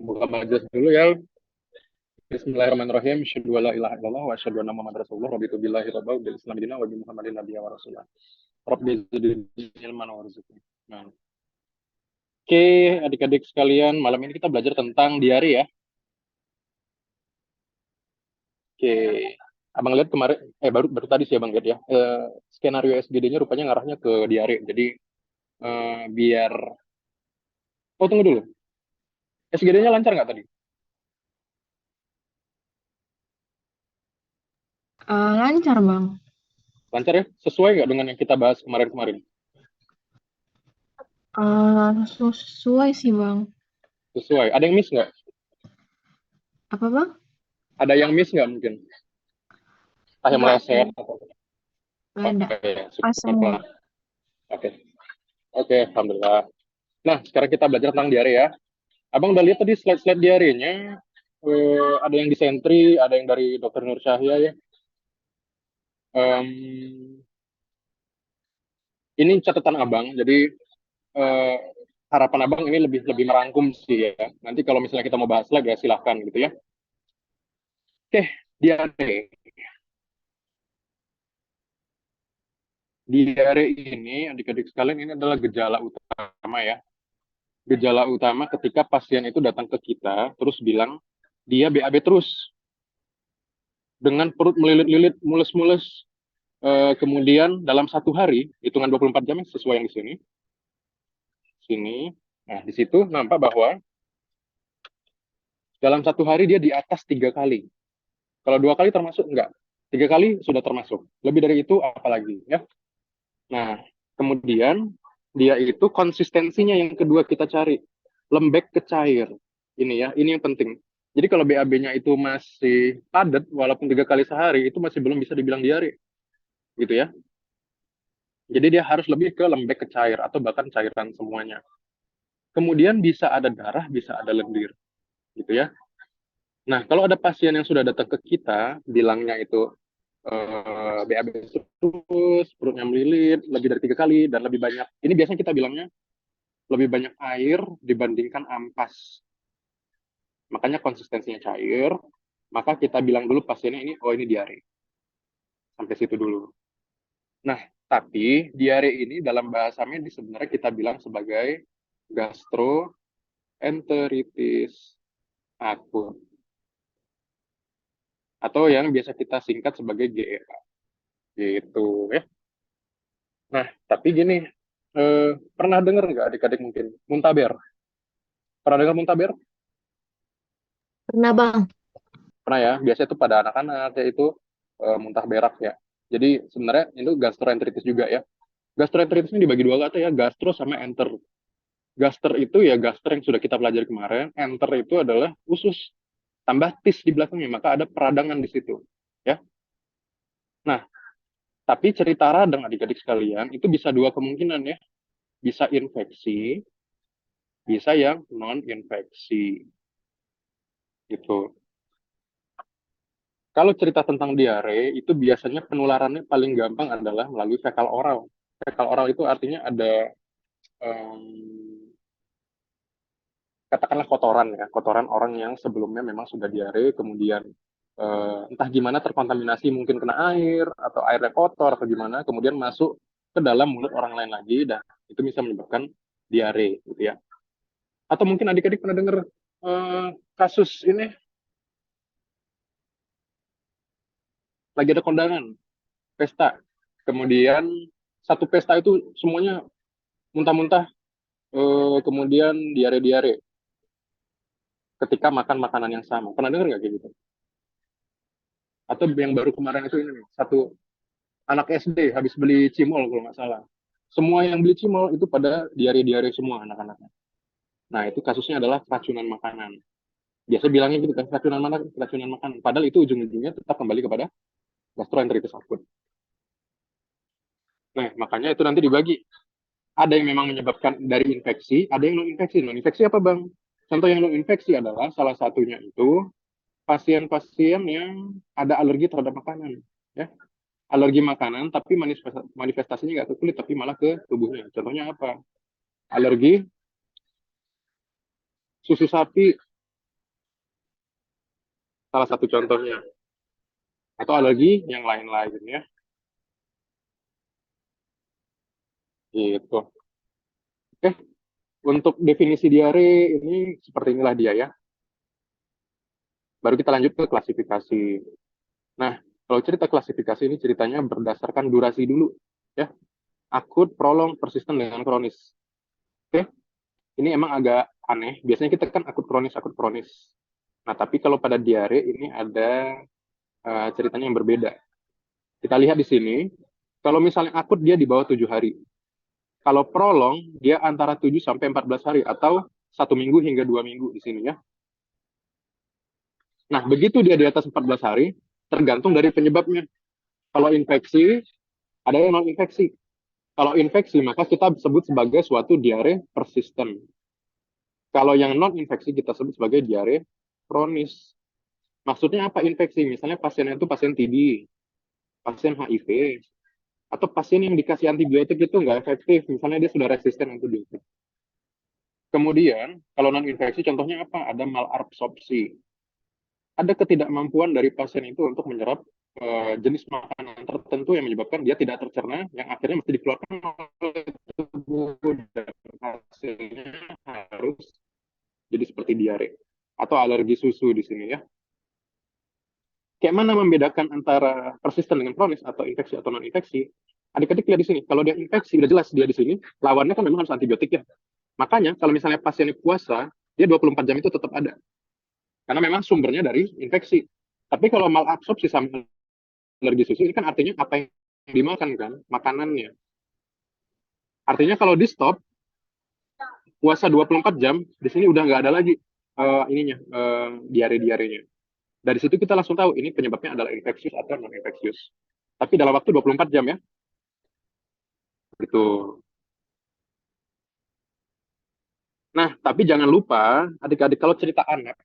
Buka majelis dulu ya. Bismillahirrahmanirrahim. Asyhadu an la ilaha illallah wa asyhadu anna Muhammadar Rasulullah. Rabbitu billahi rabbil bil Islam dina wa bi Muhammadin nabiyya wa rasulah. Rabbi zidni ilman warzuqni. Nah, oke, adik-adik sekalian, malam ini kita belajar tentang diare ya. Oke, Abang lihat kemarin, baru baru tadi sih Abang lihat ya. Skenario SGD-nya rupanya ngarahnya ke diare. Jadi biar, oh tunggu dulu, SGD-nya lancar nggak tadi? Lancar, Bang. Lancar ya? Sesuai nggak dengan yang kita bahas kemarin-kemarin? Sesuai sih, Bang. Sesuai. Ada yang miss nggak? Apa, Bang? Ada yang miss nggak mungkin? Entah yang Nggak ada. meleset atau Nggak ada. oke, Pas semua. syukurlah. Oke, oke, alhamdulillah. Nah, sekarang kita belajar tentang diare ya. Abang udah lihat tadi slide-slide diarenya. Ada yang disentri, ada yang dari Dokter Nur Syahya ya. Em, ini catatan abang, jadi eh, harapan abang ini lebih lebih merangkum sih ya. Nanti kalau misalnya kita mau bahas lagi ya silahkan gitu ya. Oke, diare. Diare ini, adik-adik sekalian, ini adalah gejala utama ya. Gejala utama ketika pasien itu datang ke kita, terus bilang, dia BAB terus, dengan perut melilit-lilit, mules-mules, kemudian dalam satu hari, hitungan 24 jam sesuai yang di sini, sini, nah di situ nampak bahwa dalam satu hari dia di atas 3 kali. Kalau 2 kali termasuk enggak, 3 kali sudah termasuk. Lebih dari itu apalagi ya. Nah, kemudian dia itu konsistensinya yang kedua kita cari, lembek ke cair. Ini ya, ini yang penting. Jadi kalau BAB-nya itu masih padat, walaupun 3 kali sehari, itu masih belum bisa dibilang diare, gitu ya. Jadi dia harus lebih ke lembek ke cair atau bahkan cairan semuanya. Kemudian bisa ada darah, bisa ada lendir, gitu ya. Nah, kalau ada pasien yang sudah datang ke kita, bilangnya itu BAB terus, perutnya melilit lebih dari 3 kali dan lebih banyak. Ini biasanya kita bilangnya lebih banyak air dibandingkan ampas. Makanya konsistensinya cair, maka kita bilang dulu pasiennya ini, oh ini diare. Sampai situ dulu. Nah, tapi diare ini dalam bahasa medis sebenarnya kita bilang sebagai gastroenteritis akut. Atau yang biasa kita singkat sebagai GEA. Gitu ya. Nah, tapi gini, pernah dengar nggak adik-adik mungkin muntaber? Pernah dengar muntaber? Pernah, Bang. Pernah ya. Biasanya itu pada anak-anak yaitu muntah berak ya. Jadi sebenarnya itu gastroenteritis juga ya. Gastroenteritis ini dibagi dua kata ya, gastro sama enter. Gaster itu ya gaster yang sudah kita pelajari kemarin, enter itu adalah usus tambah tis di belakangnya, maka ada peradangan di situ. Ya. Nah, tapi cerita radang adik-adik sekalian itu bisa dua kemungkinan ya. Bisa infeksi, bisa yang non infeksi gitu. Kalau cerita tentang diare itu biasanya penularannya paling gampang adalah melalui fekal oral. Fekal oral itu artinya ada em, katakanlah kotoran ya, kotoran orang yang sebelumnya memang sudah diare, kemudian entah gimana terkontaminasi mungkin kena air atau airnya kotor atau gimana, kemudian masuk ke dalam mulut orang lain lagi dan itu bisa menyebabkan diare gitu ya. Atau mungkin adik-adik pernah dengar kasus ini lagi ada kondangan, pesta. Kemudian satu pesta itu semuanya muntah-muntah, kemudian diare-diare ketika makan makanan yang sama. Pernah dengar nggak kayak gitu? Atau yang baru kemarin itu ini nih, satu anak SD habis beli cimol kalau nggak salah. Semua yang beli cimol itu pada diare-diare semua anak-anaknya. Nah, itu kasusnya adalah keracunan makanan. Biasa bilangnya gitu kan, keracunan mana? Keracunan makanan. Padahal itu ujung-ujungnya tetap kembali kepada gastroenteritis akut. Nah, makanya itu nanti dibagi. Ada yang memang menyebabkan dari infeksi, ada yang non infeksi. Non infeksi apa, Bang? Contoh yang non infeksi adalah salah satunya itu pasien-pasien yang ada alergi terhadap makanan, ya. Alergi makanan tapi manifestasinya nggak ke kulit tapi malah ke tubuhnya. Contohnya apa? Alergi susu sapi, Salah satu contohnya. Atau alergi yang lain-lain ya. Gitu. Oke, untuk definisi diare ini seperti inilah dia ya. Baru kita lanjut ke klasifikasi. Nah, kalau cerita klasifikasi ini ceritanya berdasarkan durasi dulu ya. Akut, prolong, persisten dengan kronis. Oke, ini emang agak aneh. Biasanya kita kan akut kronis, akut kronis. Nah, tapi kalau pada diare ini ada ceritanya yang berbeda. Kita lihat di sini, kalau misalnya akut dia di bawah 7 hari. Kalau prolong dia antara 7 sampai 14 hari atau 1 minggu hingga 2 minggu di sini ya. Nah, begitu dia di atas 14 hari, tergantung dari penyebabnya. Kalau infeksi, ada yang non infeksi. Kalau infeksi, maka kita sebut sebagai suatu diare persisten. Kalau yang non infeksi kita sebut sebagai diare kronis. Maksudnya apa infeksi? Misalnya pasiennya itu pasien TB, pasien HIV, atau pasien yang dikasih antibiotik itu nggak efektif, misalnya dia sudah resisten antibiotik. Kemudian, kalau non infeksi contohnya apa? Ada malabsorpsi. Ada ketidakmampuan dari pasien itu untuk menyerap jenis makanan tertentu yang menyebabkan dia tidak tercerna, yang akhirnya mesti dikeluarkan oleh tubuh dan hasilnya harus jadi seperti diare atau alergi susu di sini ya. Kayak mana membedakan antara persisten dengan kronis atau infeksi atau non infeksi? Adik-adik lihat di sini, kalau dia infeksi udah jelas dia di sini, lawannya kan memang harus antibiotik ya. Makanya kalau misalnya pasiennya puasa, dia 24 jam itu tetap ada. Karena memang sumbernya dari infeksi. Tapi kalau malabsorpsi sama alergi susu ini kan artinya apa yang dimakan kan, makanannya. Artinya kalau di stop puasa 24 jam, di sini udah nggak ada lagi diare-diarenya. Dari situ kita langsung tahu ini penyebabnya adalah infeksius atau non infeksius. Tapi dalam waktu 24 jam ya. Gitu. Nah, tapi jangan lupa adik-adik kalau cerita anak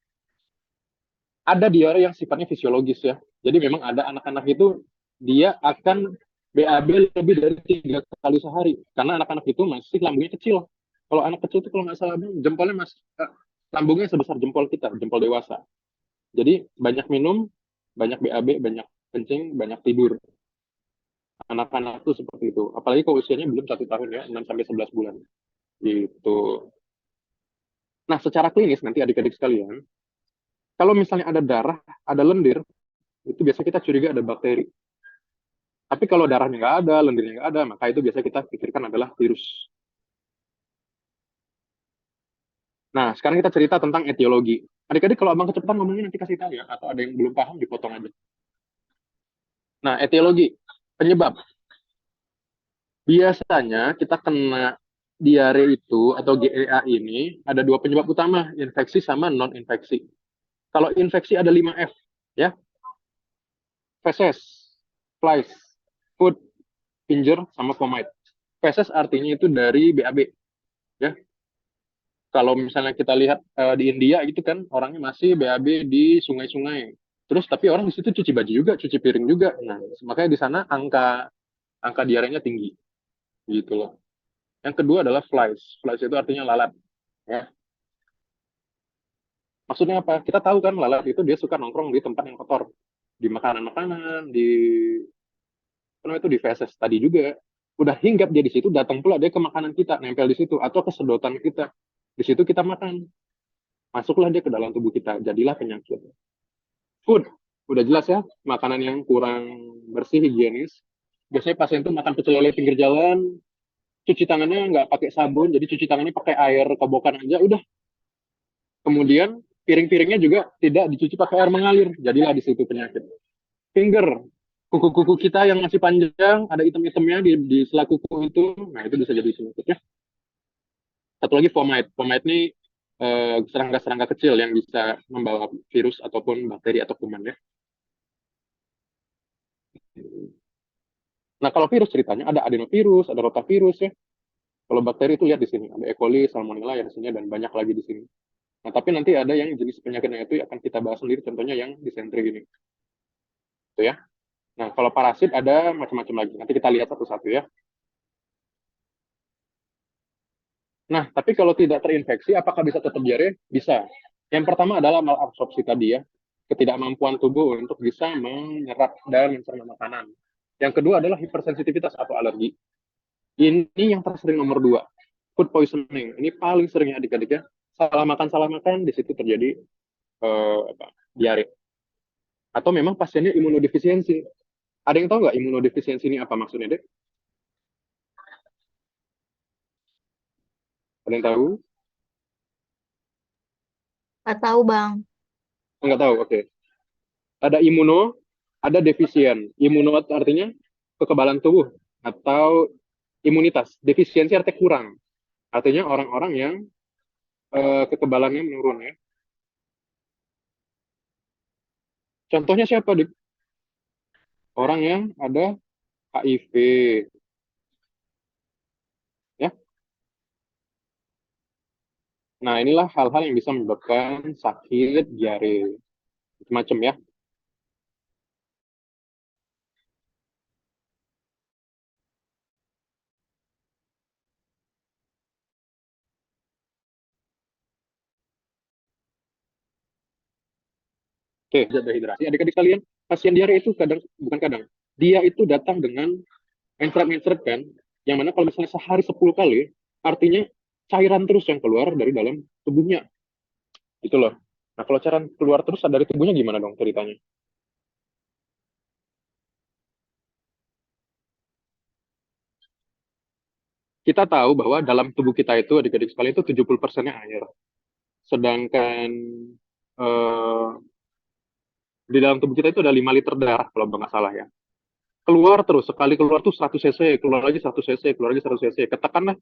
ada diare yang sifatnya fisiologis ya. Jadi memang ada anak-anak itu dia akan BAB lebih dari 3 kali sehari karena anak-anak itu masih lambungnya kecil. Kalau anak kecil itu kalau nggak salah jempolnya masih lambungnya sebesar jempol kita, jempol dewasa. Jadi banyak minum, banyak BAB, banyak kencing, banyak tidur. Anak-anak tuh seperti itu. Apalagi kalau usianya belum 1 tahun ya, 6 sampai 11 bulan. Gitu. Nah, secara klinis nanti adik-adik sekalian, kalau misalnya ada darah, ada lendir, itu biasa kita curiga ada bakteri. Tapi kalau darahnya nggak ada, lendirnya nggak ada, maka itu biasa kita pikirkan adalah virus. Nah, sekarang kita cerita tentang etiologi. Adik-adik kalau abang kecepatan ngomongnya nanti kasih tahu ya, atau ada yang belum paham dipotong aja. Nah, etiologi, penyebab. Biasanya kita kena diare itu atau GEA ini ada dua penyebab utama, infeksi sama non-infeksi. Kalau infeksi ada 5F, ya, feces, flies, food, pinjer, sama fomite. Feces artinya itu dari BAB, ya. Kalau misalnya kita lihat di India itu kan orangnya masih BAB di sungai-sungai. Terus tapi orang di situ cuci baju juga, cuci piring juga. Nah, makanya di sana angka angka diarenya tinggi, gitu loh. Yang kedua adalah flies. Flies itu artinya lalat, ya. Maksudnya apa? Kita tahu kan lalat itu dia suka nongkrong di tempat yang kotor, di makanan-makanan, di karena itu di feses tadi juga. Udah hinggap dia di situ, datang pula dia ke makanan kita, nempel di situ atau ke sedotan kita. Di situ kita makan, masuklah dia ke dalam tubuh kita, jadilah penyakit. Food, udah jelas ya, makanan yang kurang bersih, higienis. Biasanya pasien tuh makan pecel lele pinggir jalan, cuci tangannya nggak pakai sabun, jadi cuci tangannya pakai air kobokan aja, udah. Kemudian piring-piringnya juga tidak dicuci pakai air mengalir, jadilah di situ penyakit. Finger, kuku-kuku kita yang masih panjang, ada item-itemnya di sela kuku itu, nah itu bisa jadi penyakit ya. Satu lagi fomite. Fomite ini serangga-serangga kecil yang bisa membawa virus ataupun bakteri atau kuman ya. Nah, kalau virus ceritanya ada adenovirus, ada rotavirus ya. Kalau bakteri itu lihat di sini, ada E. coli, salmonella ya di sini dan banyak lagi di sini. Nah, tapi nanti ada yang jenis penyakitnya itu akan kita bahas sendiri, contohnya yang disentri ini. Itu ya. Nah, kalau parasit ada macam-macam lagi. Nanti kita lihat satu-satu ya. Nah, tapi kalau tidak terinfeksi, apakah bisa tetap diare? Bisa. Yang pertama adalah malabsorpsi tadi ya. ketidakmampuan tubuh untuk bisa menyerap dan mencerna makanan. Yang kedua adalah hipersensitivitas atau alergi. Ini yang tersering nomor dua, food poisoning. Ini paling sering adik-adik ya. Salah makan, di situ terjadi diare. Atau memang pasiennya imunodefisiensi. Ada yang tahu nggak imunodefisiensi ini apa maksudnya, Dek? Ada yang tahu? Nggak tahu, Bang. Nggak tahu, oke. Ada imuno, ada defisien. Imuno artinya kekebalan tubuh atau imunitas. Defisiensi artinya kurang. Artinya orang-orang yang kekebalannya menurun ya. Contohnya siapa, Dik? Orang yang ada HIV, ya. Nah, inilah hal-hal yang bisa menyebabkan sakit diare macam ya. Oke, dehidrasi. Adik-adik kalian, pasien diare itu kadang, bukan kadang, dia itu datang dengan mencret-mencret kan, yang mana kalau misalnya sehari 10 kali, artinya cairan terus yang keluar dari dalam tubuhnya. Gitu loh. Nah, kalau cairan keluar terus dari tubuhnya gimana dong ceritanya? Kita tahu bahwa dalam tubuh kita itu, adik-adik sekalian itu 70%-nya air. Sedangkan eh, di dalam tubuh kita itu ada 5 liter darah, kalau nggak salah ya. Keluar terus, sekali keluar tuh 100 cc, keluar lagi 100 cc, keluar lagi 100 cc. Katakanlah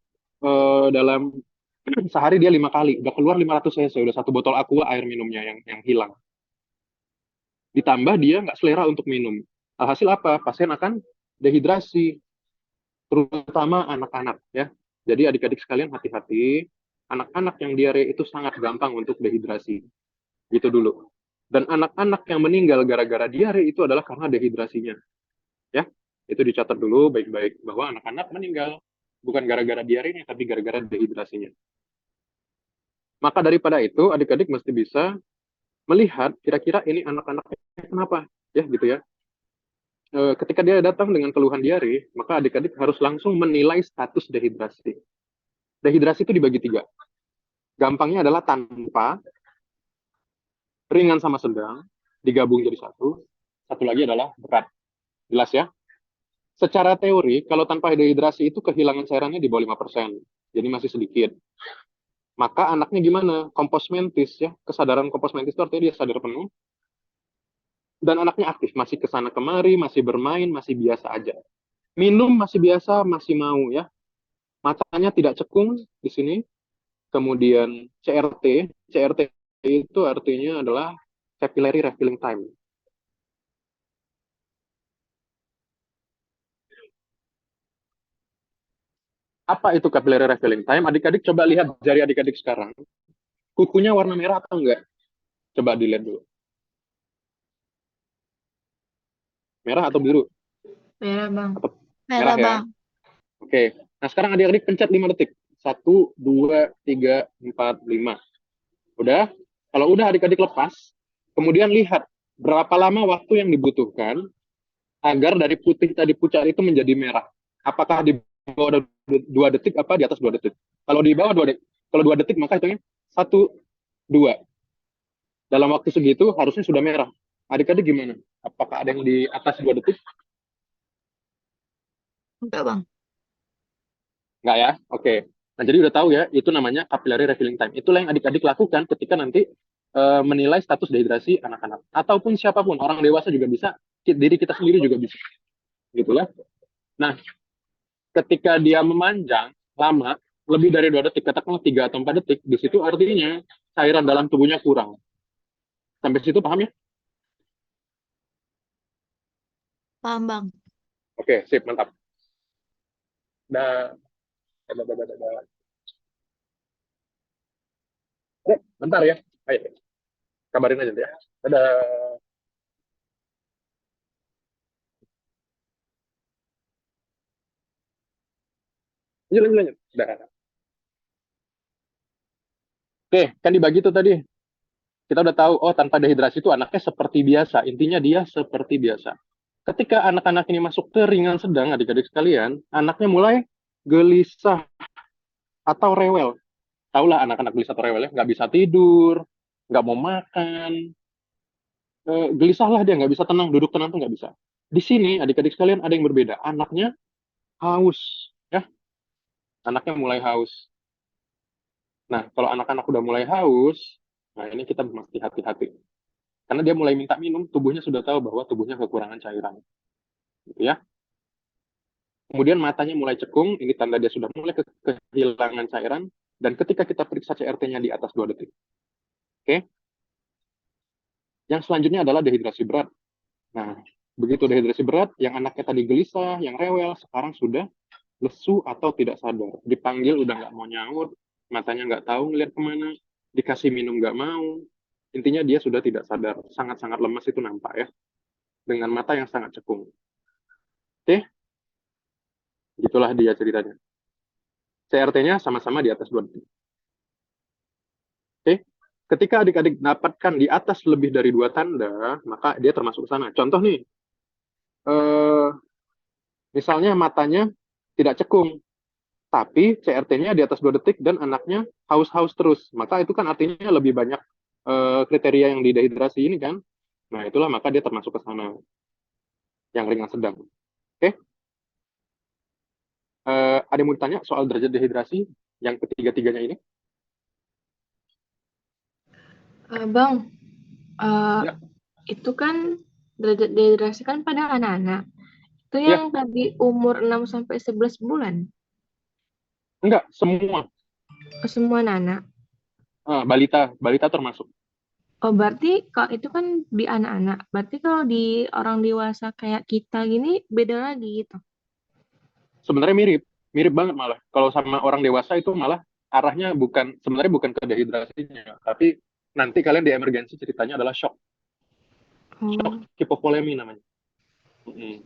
dalam sehari dia 5 kali, udah keluar 500 cc, udah satu botol aqua air minumnya yang hilang. Ditambah dia nggak selera untuk minum. Alhasil apa? Pasien akan dehidrasi, terutama anak-anak ya. Jadi adik-adik sekalian hati-hati, anak-anak yang diare itu sangat gampang untuk dehidrasi. Gitu dulu. Dan anak-anak yang meninggal gara-gara diare itu adalah karena dehidrasinya. Ya, itu dicatat dulu baik-baik bahwa anak-anak meninggal bukan gara-gara diarenya tapi gara-gara dehidrasinya. Maka daripada itu adik-adik mesti bisa melihat kira-kira ini anak-anaknya kenapa ya gitu ya. Ketika dia datang dengan keluhan diare, maka adik-adik harus langsung menilai status dehidrasi. Dehidrasi itu dibagi tiga. Gampangnya adalah tanpa, ringan sama sedang, digabung jadi satu. Satu lagi adalah berat. Jelas ya? Secara teori, kalau tanpa dehidrasi itu kehilangan cairannya di bawah 5%. Jadi masih sedikit. Maka anaknya gimana? Kompos mentis ya. Kesadaran kompos mentis itu artinya dia sadar penuh. Dan anaknya aktif. Masih kesana kemari, masih bermain, masih biasa aja. Minum masih biasa, masih mau ya. Matanya tidak cekung di sini. Kemudian CRT. CRT itu artinya adalah capillary refilling time. Apa itu capillary refilling time? Adik-adik coba lihat jari adik-adik sekarang. Kukunya warna merah atau enggak? Coba dilihat dulu. Merah atau biru? Merah, Bang. Atau merah Merah, ya? Bang. Oke. Nah, sekarang adik-adik pencet 5 detik. 1, 2, 3, 4, 5. Udah? Kalau udah adik-adik lepas, kemudian lihat berapa lama waktu yang dibutuhkan agar dari putih tadi pucat itu menjadi merah. Apakah di bawah 2 detik apa di atas 2 detik? Kalau di bawah 2 detik, kalau 2 detik maka hitungnya 1, 2. Dalam waktu segitu harusnya sudah merah. Adik-adik gimana? Apakah ada yang di atas 2 detik? Enggak, Bang. Enggak ya? Oke. Nah, jadi udah tahu ya, itu namanya capillary refilling time. Itulah yang adik-adik lakukan ketika nanti menilai status dehidrasi anak-anak. Ataupun siapapun, orang dewasa juga bisa, diri kita sendiri juga bisa. Gitu ya. Nah, ketika dia memanjang lama, lebih dari 2 detik, katakanlah 3 atau 4 detik, di situ artinya cairan dalam tubuhnya kurang. Sampai situ paham ya? Paham, Bang. Oke, sip, mantap. Dah, dah, dah, dah, dah, dah. Bentar ya. Ayo, kabarin aja ya. Dadah. Lanjut, lanjut, lanjut. Dah. Oke, kan dibagi tuh tadi. kita udah tahu, oh tanpa dehidrasi itu anaknya seperti biasa. Intinya dia seperti biasa. Ketika anak-anak ini masuk ke ringan sedang, adik-adik sekalian, anaknya mulai gelisah atau rewel. Tahulah anak-anak gelisah atau rewel ya, nggak bisa tidur, nggak mau makan, gelisah lah dia, nggak bisa tenang, duduk tenang tuh nggak bisa. Di sini adik-adik sekalian ada yang berbeda. Anaknya haus, ya, anaknya mulai haus. Nah, kalau anak-anak udah mulai haus, nah ini kita mesti hati-hati. Karena dia mulai minta minum, tubuhnya sudah tahu bahwa tubuhnya kekurangan cairan. Gitu ya. Kemudian matanya mulai cekung, ini tanda dia sudah mulai kehilangan cairan. Dan ketika kita periksa CRT-nya di atas 2 detik. Oke. Yang selanjutnya adalah dehidrasi berat. Nah, begitu dehidrasi berat, yang anaknya tadi gelisah, yang rewel, sekarang sudah lesu atau tidak sadar. Dipanggil udah nggak mau nyaut, matanya nggak tahu ngeliat kemana, dikasih minum nggak mau. Intinya dia sudah tidak sadar, sangat-sangat lemas itu nampak ya, dengan mata yang sangat cekung. Oke, gitulah dia ceritanya. CRT-nya sama-sama di atas 2 detik. Oke, ketika adik-adik dapatkan di atas lebih dari 2 tanda, maka dia termasuk ke sana. Contoh nih, eh, misalnya matanya tidak cekung, tapi CRT-nya di atas 2 detik dan anaknya haus-haus terus. Maka itu kan artinya lebih banyak kriteria yang didehidrasi ini kan. Nah, itulah maka dia termasuk ke sana, yang ringan sedang. Oke, ada yang mau ditanya soal derajat dehidrasi yang ketiga-tiganya ini? Bang, eh, Ya, itu kan derajat dehidrasi kan pada anak-anak. Itu yang ya, tadi umur 6 sampai 11 bulan. enggak, semua. Semua anak. Balita, balita termasuk. Oh, berarti kalau itu kan di anak-anak. Berarti kalau di orang dewasa kayak kita gini beda lagi gitu. Sebenarnya mirip, mirip banget malah. Kalau sama orang dewasa itu malah arahnya bukan, sebenarnya bukan ke dehidrasinya, tapi nanti kalian di emergensi ceritanya adalah shock, shock Oh. hipovolemi namanya. Mm-mm.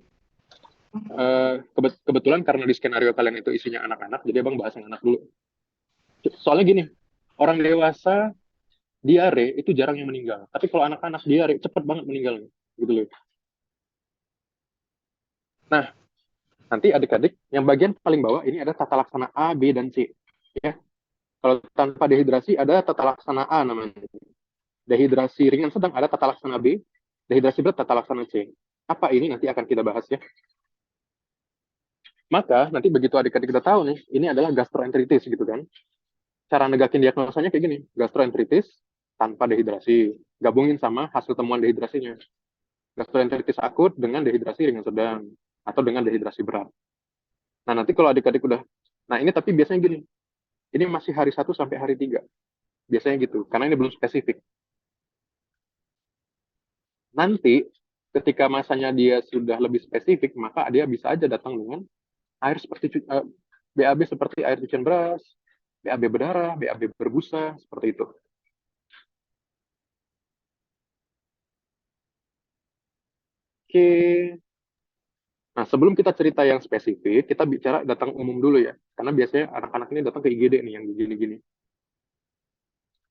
Kebetulan karena di skenario kalian itu isinya anak-anak, jadi abang bahas yang anak dulu. Soalnya gini, orang dewasa diare itu jarang yang meninggal, tapi kalau anak-anak diare cepet banget meninggalnya, gitu loh. Nah, nanti adik-adik yang bagian paling bawah ini ada tata laksana A, B, dan C. Ya, kalau tanpa dehidrasi ada tata laksana A namanya. Dehidrasi ringan sedang ada tata laksana B, dehidrasi berat tata laksana C. Apa ini nanti akan kita bahas ya. Maka nanti begitu adik-adik kita tahu nih, ini adalah gastroenteritis gitu kan. Cara negakin diagnosanya kayak gini, gastroenteritis tanpa dehidrasi. Gabungin sama hasil temuan dehidrasinya. Gastroenteritis akut dengan dehidrasi ringan sedang atau dengan dehidrasi berat. Nah, nanti kalau adik-adik udah, nah ini tapi biasanya gini, ini masih hari 1 sampai hari 3. Biasanya gitu, karena ini belum spesifik. Nanti ketika masanya dia sudah lebih spesifik, maka dia bisa aja datang dengan air seperti BAB seperti air cucian beras, BAB berdarah, BAB berbusa, seperti itu. Oke. Nah, sebelum kita cerita yang spesifik, kita bicara datang umum dulu ya. Karena biasanya anak-anak ini datang ke IGD nih yang gini-gini.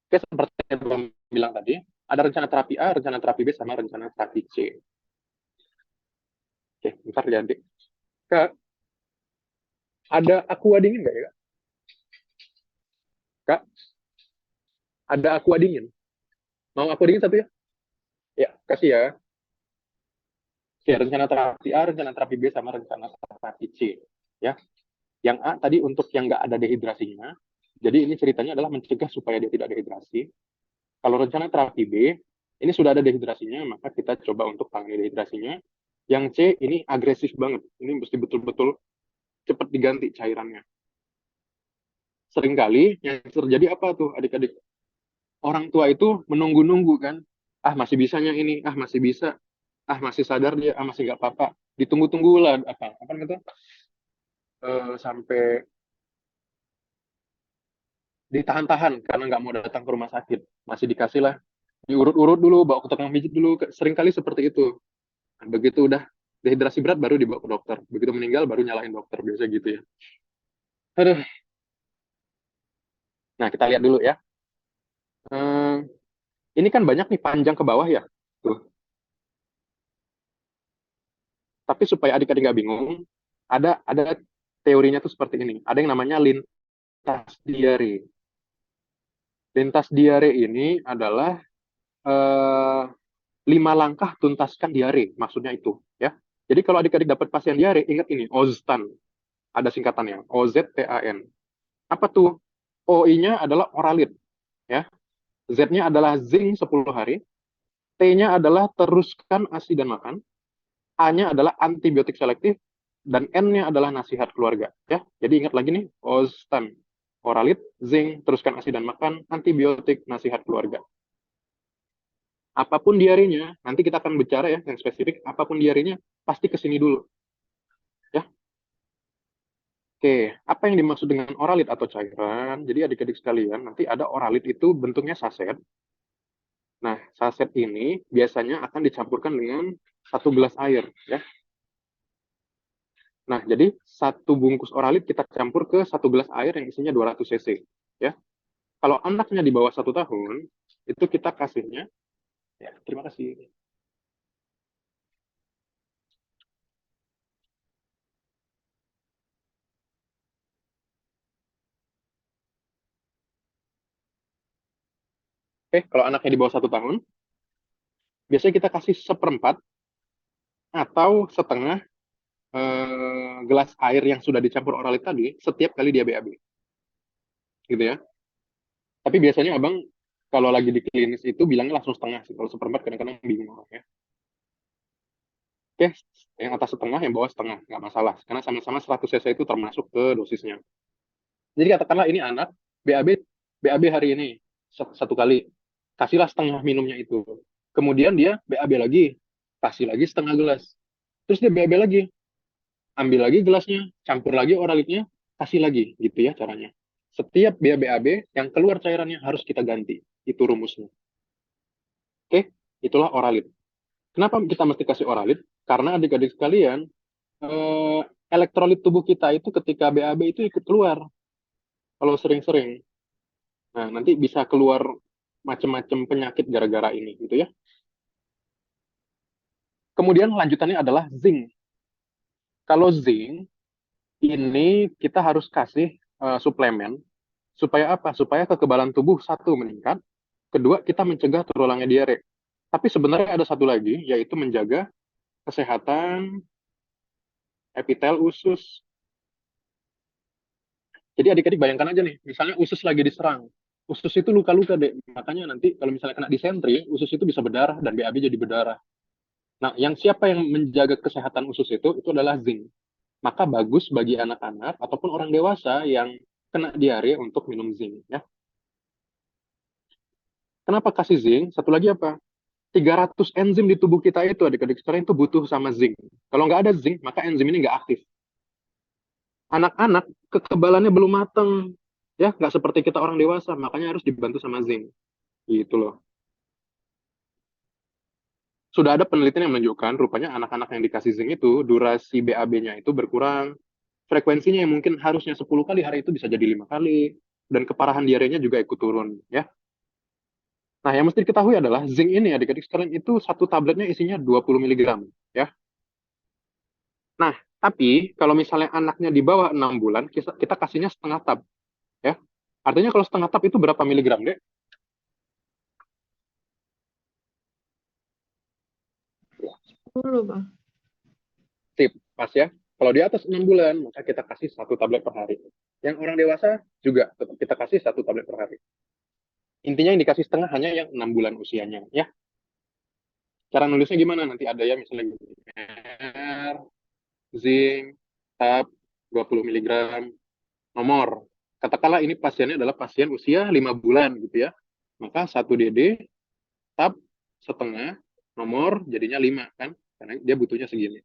Oke, seperti yang Bang bilang tadi, ada rencana terapi A, rencana terapi B, sama rencana terapi C. Oke, bentar lihat deh. Kak, ada aqua dingin nggak ya, Kak? Kak, ada aqua dingin. Mau aqua dingin satu ya? Ya, kasih ya. Oke, rencana terapi A, rencana terapi B, sama rencana terapi C. Ya, yang A tadi untuk yang nggak ada dehidrasinya. Jadi ini ceritanya adalah mencegah supaya dia tidak dehidrasi. Kalau rencana terapi B, ini sudah ada dehidrasinya, maka kita coba untuk tangani dehidrasinya. Yang C ini agresif banget. Ini mesti betul-betul cepat diganti cairannya. Seringkali yang terjadi apa tuh adik-adik? Orang tua itu menunggu-nunggu kan. Ah masih bisanya ini, ah masih bisa, ah masih sadar dia, ah masih nggak apa-apa. Ditunggu-tunggu lah apa kata? Sampai ditahan-tahan karena nggak mau datang ke rumah sakit. Masih dikasih lah, diurut-urut dulu, bawa ke tukang pijit dulu. Seringkali seperti itu. Nah, begitu udah dehidrasi berat baru dibawa ke dokter. Begitu meninggal baru nyalahin dokter. Biasa gitu ya. Aduh. Nah, kita lihat dulu ya. Hmm, Ini kan banyak nih panjang ke bawah ya. Tuh. Tapi supaya adik-adik nggak bingung, ada teorinya tuh seperti ini. Ada yang namanya lintas diare. Lintas diare ini adalah eh, 5 langkah tuntaskan diare, maksudnya itu. Ya. Jadi kalau adik-adik dapat pasien diare, ingat ini, OZTAN. Ada singkatannya, OZTAN. Apa tuh? OI-nya adalah oralit. Ya. Z-nya adalah zinc 10 hari. T-nya adalah teruskan ASI dan makan. A-nya adalah antibiotik selektif. Dan N-nya adalah nasihat keluarga. Ya. Jadi ingat lagi nih, OZTAN. Oralit, zinc, teruskan ASI dan makan, antibiotik, nasihat keluarga. Apapun diarinya, nanti kita akan bicara ya yang spesifik, apapun diarinya, pasti ke sini dulu. Ya. Oke, apa yang dimaksud dengan oralit atau cairan? Jadi adik-adik sekalian, nanti ada oralit itu bentuknya saset. Nah, saset ini biasanya akan dicampurkan dengan 1 gelas air. Ya. Nah, jadi 1 bungkus oralit kita campur ke 1 gelas air yang isinya 200 cc. Ya. Kalau anaknya di bawah 1 tahun, itu kita kasihnya, ya, terima kasih. Oke, kalau anaknya di bawah 1 tahun, biasanya kita kasih 1/4 atau setengah gelas air yang sudah dicampur oralit tadi setiap kali dia BAB, gitu ya. Tapi biasanya abang kalau lagi di klinis itu bilangnya langsung setengah sih. Kalau 1/4 kadang-kadang bingung orang ya. Oke, yang atas setengah, yang bawah setengah, nggak masalah. Karena sama-sama 100 cc itu termasuk ke dosisnya. Jadi katakanlah ini anak BAB hari ini 1 kali, kasihlah setengah minumnya itu. Kemudian dia BAB lagi, kasih lagi setengah gelas. Terus dia BAB lagi, ambil lagi gelasnya, campur lagi oralitnya, kasih lagi, gitu ya caranya. Setiap BAB yang keluar cairannya harus kita ganti. Itu rumusnya. Oke, itulah oralit. Kenapa kita mesti kasih oralit? Karena adik-adik sekalian, elektrolit tubuh kita itu ketika BAB itu ikut keluar. Kalau sering-sering. Nah, nanti bisa keluar macam-macam penyakit gara-gara ini, gitu ya. Kemudian lanjutannya adalah zinc. Kalau zinc, ini kita harus kasih suplemen. Supaya apa? Supaya kekebalan tubuh satu meningkat, kedua kita mencegah terulangnya diare. Tapi sebenarnya ada satu lagi, yaitu menjaga kesehatan epitel usus. Jadi adik-adik bayangkan aja nih, misalnya usus lagi diserang. Usus itu luka-luka deh. Makanya nanti kalau misalnya kena disentri, usus itu bisa berdarah dan BAB jadi berdarah. Nah, siapa yang menjaga kesehatan usus itu adalah zinc. Maka bagus bagi anak-anak ataupun orang dewasa yang kena diare untuk minum zinc. Ya. Kenapa kasih zinc? Satu lagi apa? 300 enzim di tubuh kita itu adik-adik sekalian itu butuh sama zinc. Kalau nggak ada zinc, maka enzim ini nggak aktif. Anak-anak kekebalannya belum matang, ya nggak seperti kita orang dewasa, makanya harus dibantu sama zinc. Gitu loh. Sudah ada penelitian yang menunjukkan rupanya anak-anak yang dikasih zinc itu durasi BAB-nya itu berkurang. Frekuensinya yang mungkin harusnya 10 kali hari itu bisa jadi 5 kali. Dan keparahan diarenya juga ikut turun. Ya. Nah, yang mesti diketahui adalah zinc ini adik-adik sekalian itu 1 tabletnya isinya 20 mg. Ya. Nah, tapi kalau misalnya anaknya di bawah 6 bulan, kita kasihnya setengah tab. Ya. Artinya kalau setengah tab itu berapa miligram, Dek? Dulu, Bang. Sip, pas ya. Kalau di atas 6 bulan, maka kita kasih 1 tablet per hari. Yang orang dewasa juga tetap kita kasih 1 tablet per hari. Intinya yang dikasih setengah hanya yang 6 bulan usianya. Ya. Cara nulisnya gimana? Nanti ada ya misalnya R, zinc, tab, 20 miligram, nomor. Katakanlah ini pasiennya adalah pasien usia 5 bulan gitu ya. Maka 1 DD, tab, setengah, nomor jadinya 5 kan. Karena dia butuhnya segini.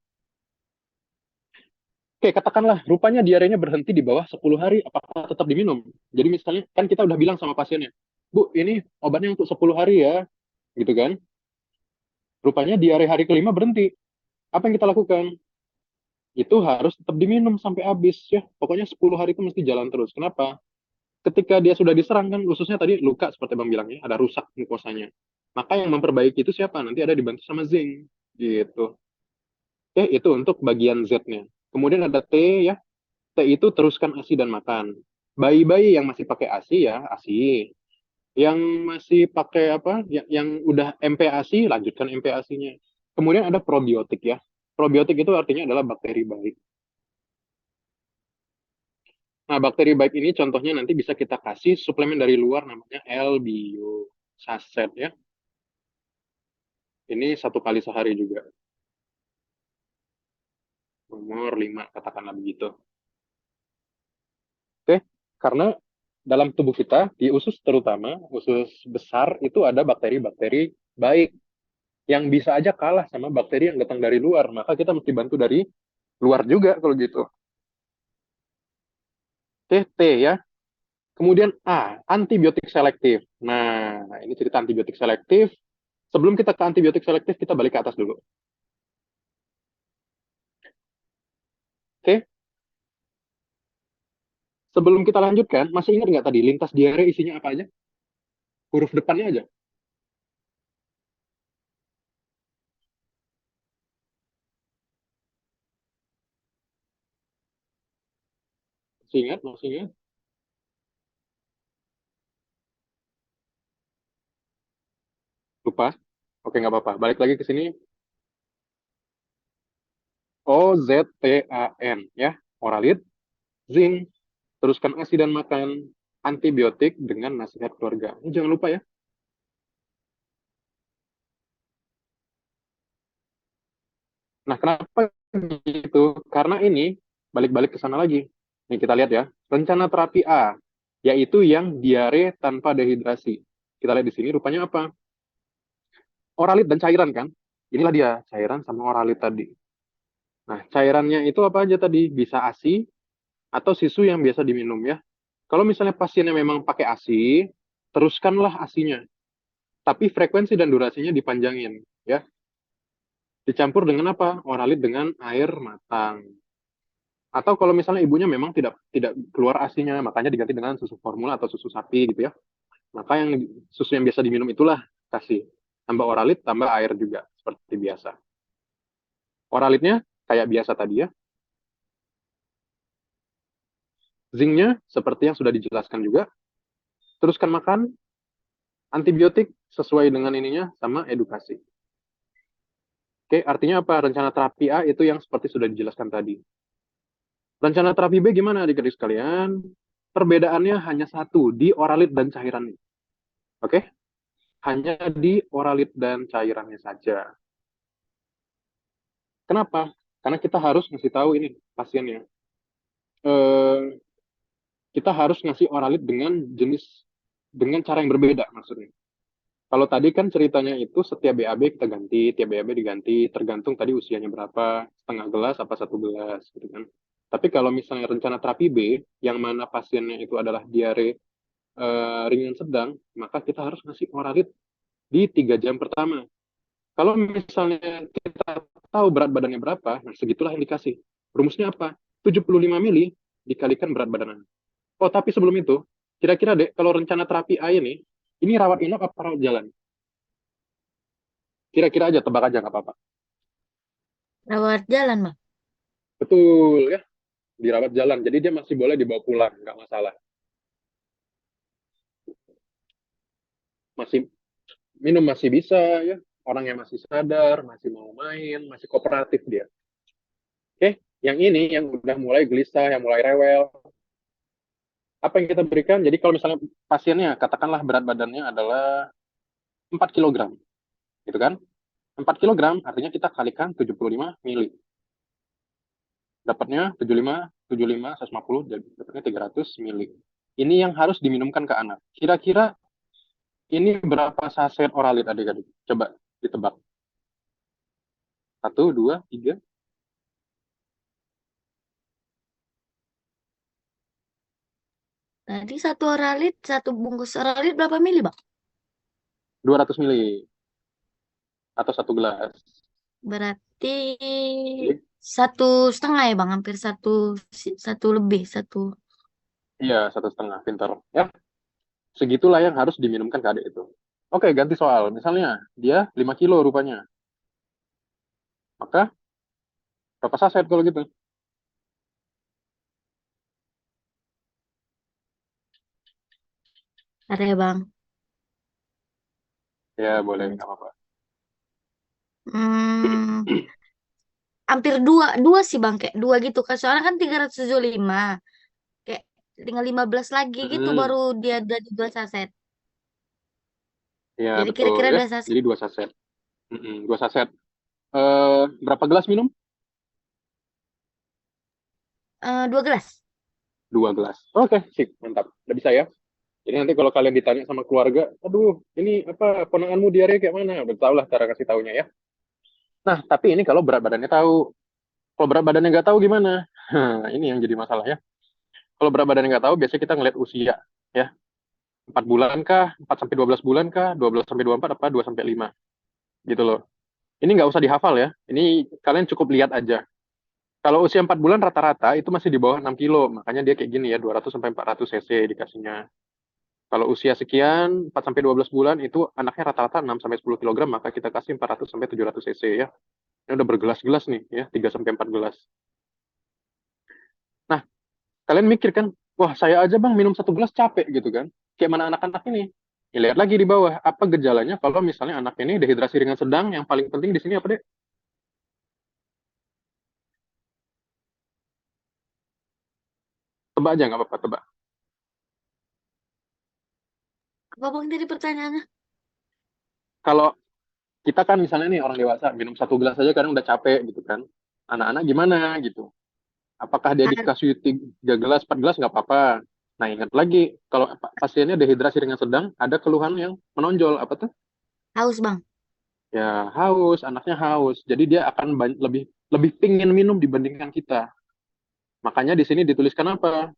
Oke, katakanlah rupanya diarenya berhenti di bawah 10 hari, apakah tetap diminum? Jadi misalnya, kan kita udah bilang sama pasiennya, Bu, ini obatnya untuk 10 hari ya, gitu kan. Rupanya diare hari kelima berhenti. Apa yang kita lakukan? Itu harus tetap diminum sampai habis ya. Pokoknya 10 hari itu mesti jalan terus. Kenapa? Ketika dia sudah diserang kan, ususnya tadi luka seperti Bang bilangnya, ada rusak mukosanya. Maka yang memperbaiki itu siapa? Nanti ada dibantu sama zinc. Gitu. Oke, itu untuk bagian Z-nya. Kemudian ada T ya. T itu teruskan ASI dan makan. Bayi-bayi yang masih pakai ASI ya, ASI. Yang masih pakai apa? Yang udah MPASI, lanjutkan MPASI-nya. Kemudian ada probiotik ya. Probiotik itu artinya adalah bakteri baik. Nah, bakteri baik ini contohnya nanti bisa kita kasih suplemen dari luar namanya L-Bio Saset ya. Ini 1 kali sehari juga. Nomor 5 katakanlah begitu. Oke, karena dalam tubuh kita, di usus terutama, usus besar, itu ada bakteri-bakteri baik yang bisa aja kalah sama bakteri yang datang dari luar. Maka kita mesti bantu dari luar juga kalau gitu. Oke, T ya. Kemudian A, antibiotik selektif. Nah, ini cerita antibiotik selektif. Sebelum kita ke antibiotik selektif, kita balik ke atas dulu. Oke, sebelum kita lanjutkan, masih ingat nggak tadi lintas diare isinya apa aja? Huruf depannya aja. Masih ingat? Masih ingat? Lupa? Oke, nggak apa-apa. Balik lagi ke sini. OZTAN ya. Oralit, zinc, teruskan ASI dan makan, antibiotik dengan nasihat keluarga. Ini jangan lupa ya. Nah, kenapa gitu? Karena ini balik-balik ke sana lagi. Nih kita lihat ya. Rencana terapi A, yaitu yang diare tanpa dehidrasi. Kita lihat di sini rupanya apa? Oralit dan cairan kan? Inilah dia, cairan sama oralit tadi. Nah, cairannya itu apa aja tadi? Bisa ASI atau susu yang biasa diminum ya. Kalau misalnya pasiennya memang pakai ASI, teruskanlah ASInya. Tapi frekuensi dan durasinya dipanjangin ya. Dicampur dengan apa? Oralit dengan air matang. Atau kalau misalnya ibunya memang tidak tidak keluar ASINya, makanya diganti dengan susu formula atau susu sapi gitu ya. Maka yang susu yang biasa diminum itulah kasih. Tambah oralit, tambah air juga seperti biasa. Oralitnya kayak biasa tadi ya. Zincnya seperti yang sudah dijelaskan juga. Teruskan makan, antibiotik sesuai dengan ininya sama edukasi. Oke, artinya apa? Rencana terapi A itu yang seperti sudah dijelaskan tadi. Rencana terapi B gimana adik-adik sekalian? Perbedaannya hanya satu, di oralit dan cairannya. Oke? Hanya di oralit dan cairannya saja. Kenapa? Karena kita harus ngasih tahu ini pasiennya. Eh, kita harus ngasih oralit dengan cara yang berbeda maksudnya. Kalau tadi kan ceritanya itu setiap BAB kita ganti, tiap BAB diganti, tergantung tadi usianya berapa, setengah gelas apa 1 gelas gitu kan. Tapi kalau misalnya rencana terapi B, yang mana pasiennya itu adalah diare ringan sedang, maka kita harus ngasih oralit di 3 jam pertama. Kalau misalnya kita tahu berat badannya berapa, nah segitulah yang dikasih. Rumusnya apa? 75 mili dikalikan berat badannya. Oh, tapi sebelum itu, kira-kira deh, kalau rencana terapi A ini rawat inap apa rawat jalan? Kira-kira aja, tebak aja, nggak apa-apa. Rawat jalan, Bang. Betul, ya. Dirawat jalan. Jadi dia masih boleh dibawa pulang, nggak masalah. Masih minum masih bisa, ya. Orang yang masih sadar, masih mau main, masih kooperatif dia. Oke, yang ini yang udah mulai gelisah, yang mulai rewel, apa yang kita berikan? Jadi kalau misalnya pasiennya, katakanlah berat badannya adalah 4 kilogram, gitu kan? 4 kilogram artinya kita kalikan 75 mili. Dapatnya 75, 150, jadi dapatnya 300 mili. Ini yang harus diminumkan ke anak. Kira-kira ini berapa saset oralit adik-adik? Coba ditebak. 1, 2, 3, Tadi satu bungkus oralit berapa mili, Bang? 200 mili. Atau 1 gelas. Berarti Jadi, 1,5 ya, Bang? Hampir satu lebih, satu. iya, 1,5. Pintar. Ya, segitulah yang harus diminumkan ke adik itu. Oke, ganti soal. Misalnya, dia 5 kilo rupanya. Maka, berapa saset kalau gitu? Ada ya Bang. Ya, boleh, nggak apa-apa. Hmm, hampir dua, dua sih Bang, kayak dua gitu kan. Soalnya kan 375. Kayak tinggal 15 lagi gitu baru Hmm, dia dari 2 saset. ya, Jadi betul kira-kira ya. 2 saset. Jadi 2 saset. Dua saset. Berapa gelas minum? 2 gelas. 2 gelas. Oke, sip, mantap. Udah bisa ya. Jadi nanti kalau kalian ditanya sama keluarga, aduh, ini apa, ponakanmu diare kayak mana? Udah tau lah cara kasih taunya ya. Nah, tapi ini kalau berat badannya tahu. Kalau berat badannya nggak tahu gimana? Nah, ini yang jadi masalah ya. Kalau berat badannya nggak tahu, biasanya kita ngeliat usia. Ya, 4 bulan kah? 4 sampai 12 bulan kah? 12 sampai 24 apa 2 sampai 5? Gitu loh. Ini nggak usah dihafal ya. Ini kalian cukup lihat aja. Kalau usia 4 bulan rata-rata itu masih di bawah 6 kilo. Makanya dia kayak gini ya, 200 sampai 400 cc dikasihnya. Kalau usia sekian, 4 sampai 12 bulan itu anaknya rata-rata 6 sampai 10 kilogram, maka kita kasih 400 sampai 700 cc ya. Ini udah bergelas-gelas nih ya, 3 sampai 4 gelas. Nah, kalian mikir kan, wah saya aja bang minum 1 gelas capek gitu kan. Kayak mana anak-anak ini? Ya, lihat lagi di bawah, apa gejalanya kalau misalnya anak ini dehidrasi ringan sedang, yang paling penting di sini apa deh? Tebak aja nggak apa-apa, tebak. Apa Bang tadi pertanyaannya? Kalau kita kan misalnya nih orang dewasa minum 1 gelas aja kadang udah capek gitu kan. Anak-anak gimana gitu? Apakah dia Ah, dikasih 3 gelas, 4 gelas nggak apa-apa? Nah ingat lagi kalau pasiennya dehidrasi ringan sedang, ada keluhan yang menonjol apa tuh? haus Bang. Ya haus, anaknya haus. Jadi dia akan lebih lebih pingin minum dibandingkan kita. Makanya di sini dituliskan apa?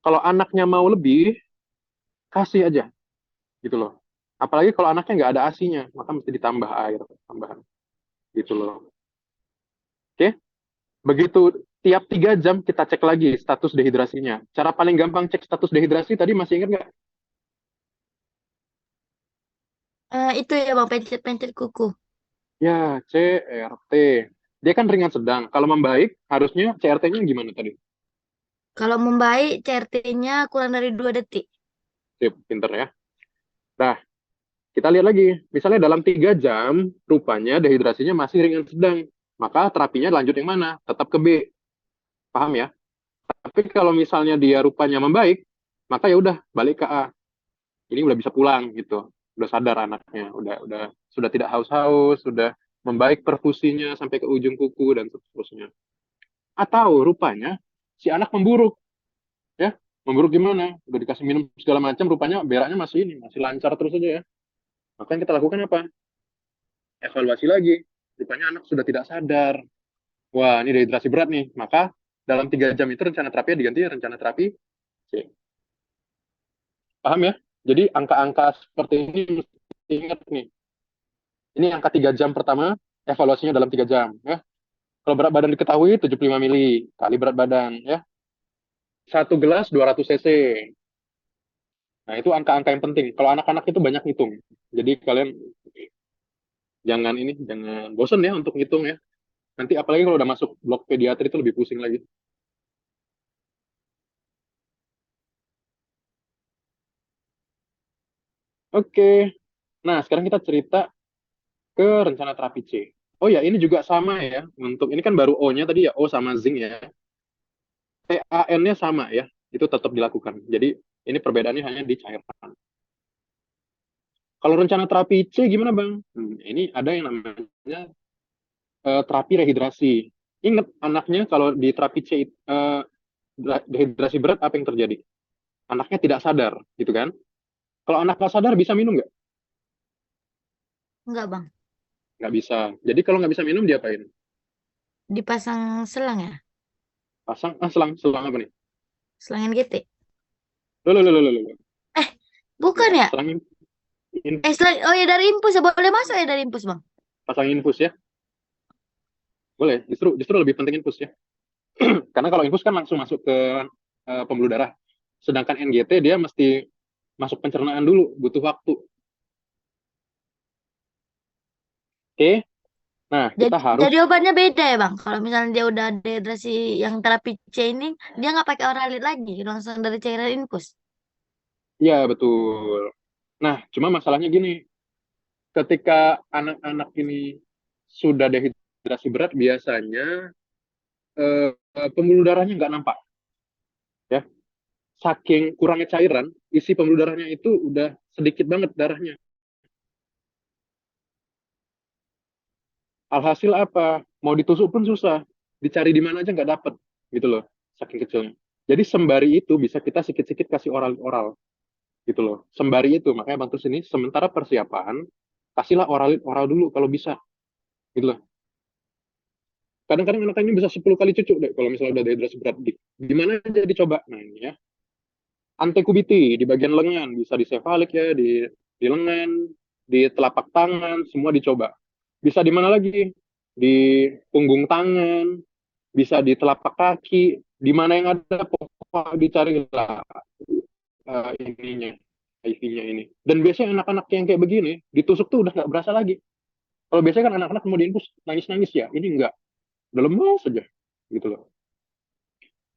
Kalau anaknya mau lebih, kasih aja gitu loh. Apalagi kalau anaknya nggak ada asinya, maka mesti ditambah air tambahan gitu loh. Oke? Begitu tiap 3 jam kita cek lagi status dehidrasinya. Cara paling gampang cek status dehidrasi tadi masih ingat nggak? Itu ya Bang, pencet-pencet kuku. Ya, CRT. Dia kan ringan sedang. Kalau membaik, harusnya CRT-nya gimana tadi? Kalau membaik, CRT-nya kurang dari 2 detik. Sip, pinter ya. Nah, kita lihat lagi. Misalnya dalam 3 jam, rupanya dehidrasinya masih ringan sedang. Maka terapinya lanjut yang mana? Tetap ke B. Paham ya? Tapi kalau misalnya dia rupanya membaik, maka ya udah balik ke A. Ini udah bisa pulang gitu. Udah sadar anaknya, udah sudah tidak haus-haus, sudah membaik perfusinya sampai ke ujung kuku dan seterusnya. Atau rupanya si anak memburuk, ya. Memburuk gimana? Udah dikasih minum segala macam, rupanya beraknya masih ini, masih lancar terus aja ya. Maka yang kita lakukan apa? Evaluasi lagi. Rupanya anak sudah tidak sadar. Wah, ini dehidrasi berat nih. Maka dalam 3 jam itu rencana terapi diganti rencana terapi C. Paham ya? Jadi angka-angka seperti ini mesti ingat nih. Ini angka 3 jam pertama, evaluasinya dalam 3 jam. Ya. Kalau berat badan diketahui 75 mili kali berat badan. Ya. 1 gelas 200 cc. Nah, itu angka-angka yang penting. Kalau anak-anak itu banyak ngitung. Jadi kalian jangan bosan ya untuk ngitung ya. Nanti apalagi kalau udah masuk blok pediatri itu lebih pusing lagi. Oke. Nah, sekarang kita cerita ke rencana terapi C. Oh ya, ini juga sama ya. Untuk ini kan baru O-nya tadi ya, O sama zinc ya. TAN-nya sama ya. Itu tetap dilakukan. Jadi ini perbedaannya hanya dicairkan. Kalau rencana terapi C gimana Bang? Ini ada yang namanya terapi rehidrasi. Ingat anaknya kalau di terapi C dehidrasi berat apa yang terjadi? Anaknya tidak sadar, gitu kan? Kalau anak nggak sadar bisa minum nggak? Enggak Bang. Nggak bisa. Jadi kalau nggak bisa minum diapain? Dipasang selang ya? Pasang selang selang apa nih? Selang NGT. Loh, loh, loh, loh, loh. Eh, bukan Nggak, ya? selang Oh ya dari infus ya, boleh masuk ya dari infus Bang. pasang infus ya. Boleh. Justru justru lebih penting infus ya. Karena kalau infus kan langsung masuk ke pembuluh darah. Sedangkan NGT dia mesti masuk pencernaan dulu, butuh waktu. Oke, nah kita harus Jadi obatnya beda ya Bang. Kalau misalnya dia udah dehidrasi yang terapi C ini, dia nggak pakai oralit lagi, langsung dari cairan infus. ya betul. Nah, cuma masalahnya gini, ketika anak-anak ini sudah dehidrasi berat, biasanya pembuluh darahnya nggak nampak, ya. Saking kurangnya cairan, isi pembuluh darahnya itu udah sedikit banget darahnya. Alhasil apa? Mau ditusuk pun susah, dicari di mana aja nggak dapet, gitu loh, saking kecilnya. Jadi sembari itu bisa kita sikit-sikit kasih oral-oral, gitu loh. Sembari itu, makanya bantu sini, sementara persiapan, kasihlah oral oral dulu kalau bisa, gitu loh. Kadang-kadang anak ini bisa 10 kali cucu deh kalau misalnya udah dehidrasi berat. Di mana aja dicoba. Nah, ini ya. Antekubiti di bagian lengan, bisa di cefalik ya, di lengan, di telapak tangan, semua dicoba. Bisa di mana lagi? Di punggung tangan, bisa di telapak kaki, di mana yang ada pokoknya dicari lah ininya, IV-nya ini. Dan biasanya anak-anak yang kayak begini, ditusuk tuh udah nggak berasa lagi. Kalau biasanya kan anak-anak mau diinfus nangis-nangis ya, ini enggak, udah lemas saja, gitu loh.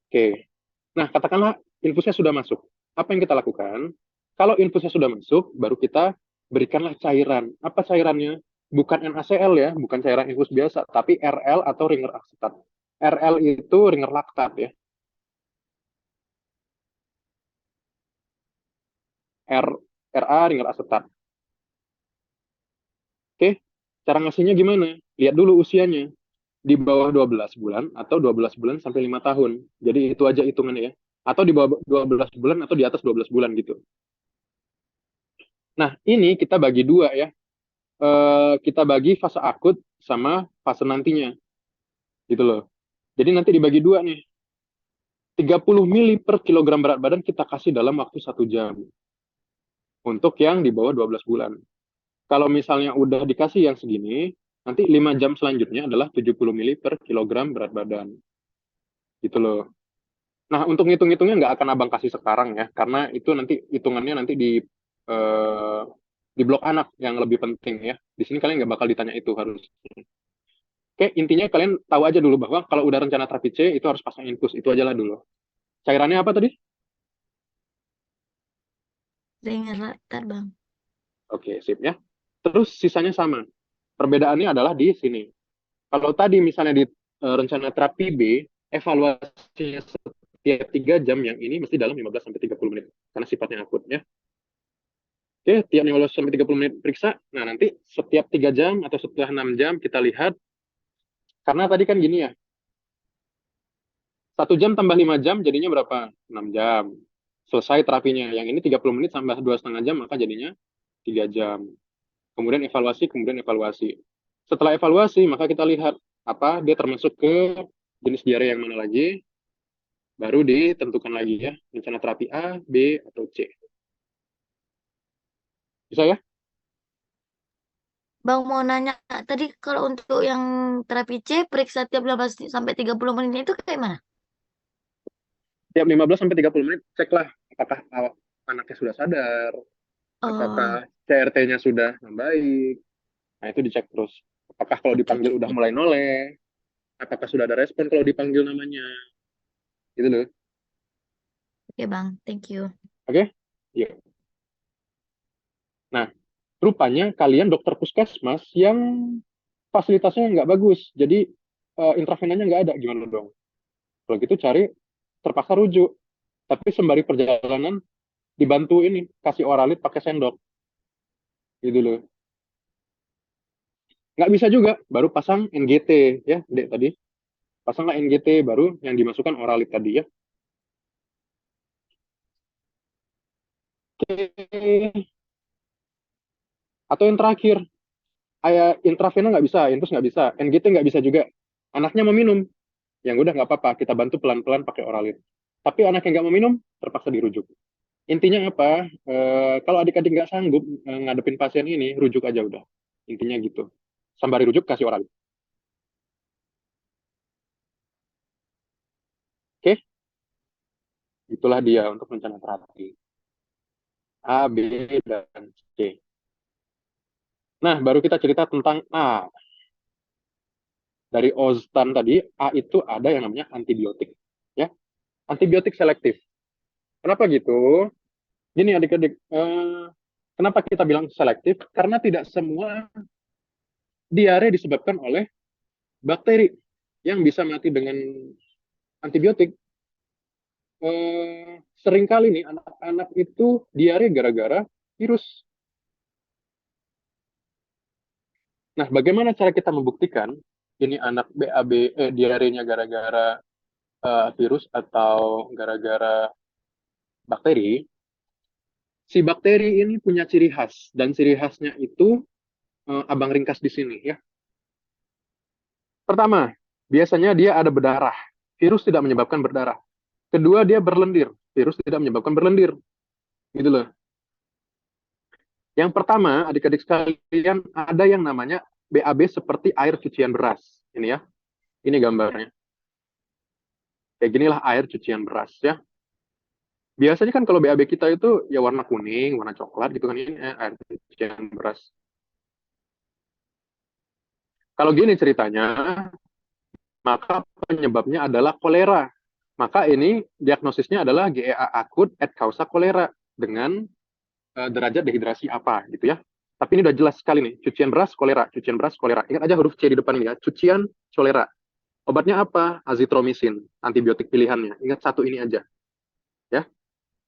Oke. Nah, katakanlah infusnya sudah masuk. Apa yang kita lakukan? Kalau infusnya sudah masuk, baru kita berikanlah cairan. Apa cairannya? Bukan NaCl ya, bukan cairan infus biasa, tapi RL atau ringer asetat. RL itu ringer laktat ya. R RA ringer asetat. Oke, cara ngasihnya gimana? Lihat dulu usianya. Di bawah 12 bulan atau 12 bulan sampai 5 tahun. Jadi itu aja hitungannya ya. Atau di bawah 12 bulan atau di atas 12 bulan gitu. Nah, ini kita bagi dua ya. Kita bagi fase akut sama fase nantinya gitu loh. Jadi nanti dibagi dua nih. 30 mili per kilogram berat badan kita kasih dalam waktu 1 jam untuk yang di bawah 12 bulan. Kalau misalnya udah dikasih yang segini, nanti 5 jam selanjutnya adalah 70 mili per kilogram berat badan gitu loh. Nah, untuk ngitung-ngitungnya nggak akan abang kasih sekarang ya, karena itu nanti hitungannya nanti eh, di blok anak yang lebih penting ya. Di sini kalian nggak bakal ditanya itu harus. Oke, intinya kalian tahu aja dulu bahwa kalau udah rencana terapi C itu harus pasang infus, itu aja lah dulu. Cairannya apa tadi? Ringer laktat Bang. Oke, sip ya. Terus sisanya sama. Perbedaannya adalah di sini. Kalau tadi misalnya di rencana terapi B, evaluasinya setiap 3 jam, yang ini mesti dalam 15 sampai 30 menit karena sifatnya akut ya. Oke, tiap 15 sampai 30 menit periksa. Nah, nanti setiap 3 jam atau setelah 6 jam kita lihat, karena tadi kan gini ya, 1 jam tambah 5 jam jadinya berapa? 6 jam. Selesai terapinya. Yang ini 30 menit tambah 2,5 jam, maka jadinya 3 jam. Kemudian evaluasi. Setelah evaluasi, maka kita lihat apa dia termasuk ke jenis diare yang mana lagi, baru ditentukan lagi ya, rencana terapi A, B, atau C. Bisa ya? Bang mau nanya tadi kalau untuk yang terapi C periksa tiap 15 sampai 30 menit itu kayak mana? Tiap 15 sampai 30 menit, ceklah apakah anaknya sudah sadar, Oh, apakah CRT-nya sudah membaik. Nah, itu dicek terus. Apakah kalau oke dipanggil udah oke. mulai noleh, apakah sudah ada respon kalau dipanggil namanya. Gitu loh. Oke Bang, thank you. Oke? Iya. Nah, rupanya kalian dokter puskesmas yang fasilitasnya nggak bagus. Jadi intravenanya nggak ada. Gimana dong? Kalau gitu cari, terpaksa rujuk. Tapi sembari perjalanan dibantu ini, kasih oralit pakai sendok. Gitu loh. Nggak bisa juga, baru pasang NGT ya, Dek tadi. Pasanglah NGT, baru yang dimasukkan oralit tadi ya. Oke. Atau yang terakhir, intravena nggak bisa, infus nggak bisa, NGT nggak bisa juga. Anaknya mau minum, yang udah nggak apa-apa, kita bantu pelan-pelan pakai oralit. Tapi anak yang nggak mau minum, terpaksa dirujuk. Intinya apa? Kalau adik-adik nggak sanggup ngadepin pasien ini, rujuk aja udah. Intinya gitu. Sembari rujuk, kasih oralit. Oke? Itulah dia untuk rencana terapi. A, B, dan C. Nah, baru kita cerita tentang A. Dari Oztan tadi, A itu ada yang namanya antibiotik. Ya, antibiotik selektif. Kenapa gitu? Gini adik-adik, kenapa kita bilang selektif? Karena tidak semua diare disebabkan oleh bakteri yang bisa mati dengan antibiotik. Seringkali nih anak-anak itu diare gara-gara virus. Nah, bagaimana cara kita membuktikan ini anak BAB diarenya gara-gara virus atau gara-gara bakteri? Si bakteri ini punya ciri khas dan ciri khasnya itu abang ringkas di sini ya. Pertama, biasanya dia ada berdarah. Virus tidak menyebabkan berdarah. Kedua, dia berlendir. Virus tidak menyebabkan berlendir. Gitu loh. Yang pertama, adik-adik sekalian, ada yang namanya BAB seperti air cucian beras. Ini ya. Ini gambarnya. Kayak ginilah air cucian beras ya. Biasanya kan kalau BAB kita itu ya warna kuning, warna coklat gitu kan, ini air cucian beras. Kalau gini ceritanya, maka penyebabnya adalah kolera. Maka ini diagnosisnya adalah GEA akut et causa kolera dengan derajat dehidrasi apa gitu ya. Tapi ini udah jelas sekali nih, cucian beras kolera, cucian beras kolera. Ingat aja huruf C di depan ini ya, cucian kolera. Obatnya apa? Azitromisin, antibiotik pilihannya. Ingat satu ini aja ya.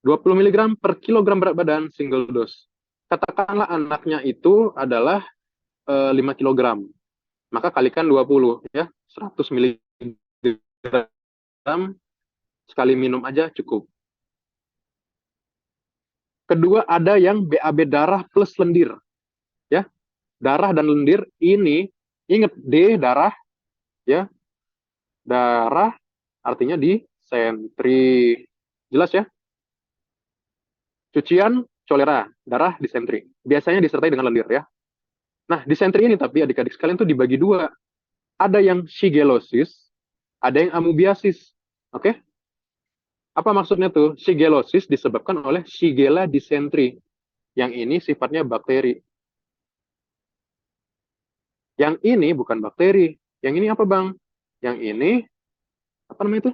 20 mg per kilogram berat badan single dose. Katakanlah anaknya itu adalah 5 kilogram. Maka kalikan 20 ya, 100 mg sekali minum aja cukup. Kedua, ada yang BAB darah plus lendir. Ya, darah dan lendir ini, ingat D darah, ya, darah artinya disentri. Jelas ya? Cucian kolera, darah disentri. Biasanya disertai dengan lendir ya. Nah, disentri ini tapi adik-adik sekalian tuh dibagi dua. Ada yang shigellosis, ada yang amoebiasis. Oke? Apa maksudnya tuh? Shigellosis disebabkan oleh Shigella dysentery. Yang ini sifatnya bakteri. Yang ini bukan bakteri. Yang ini apa, Bang? Yang ini, apa namanya itu?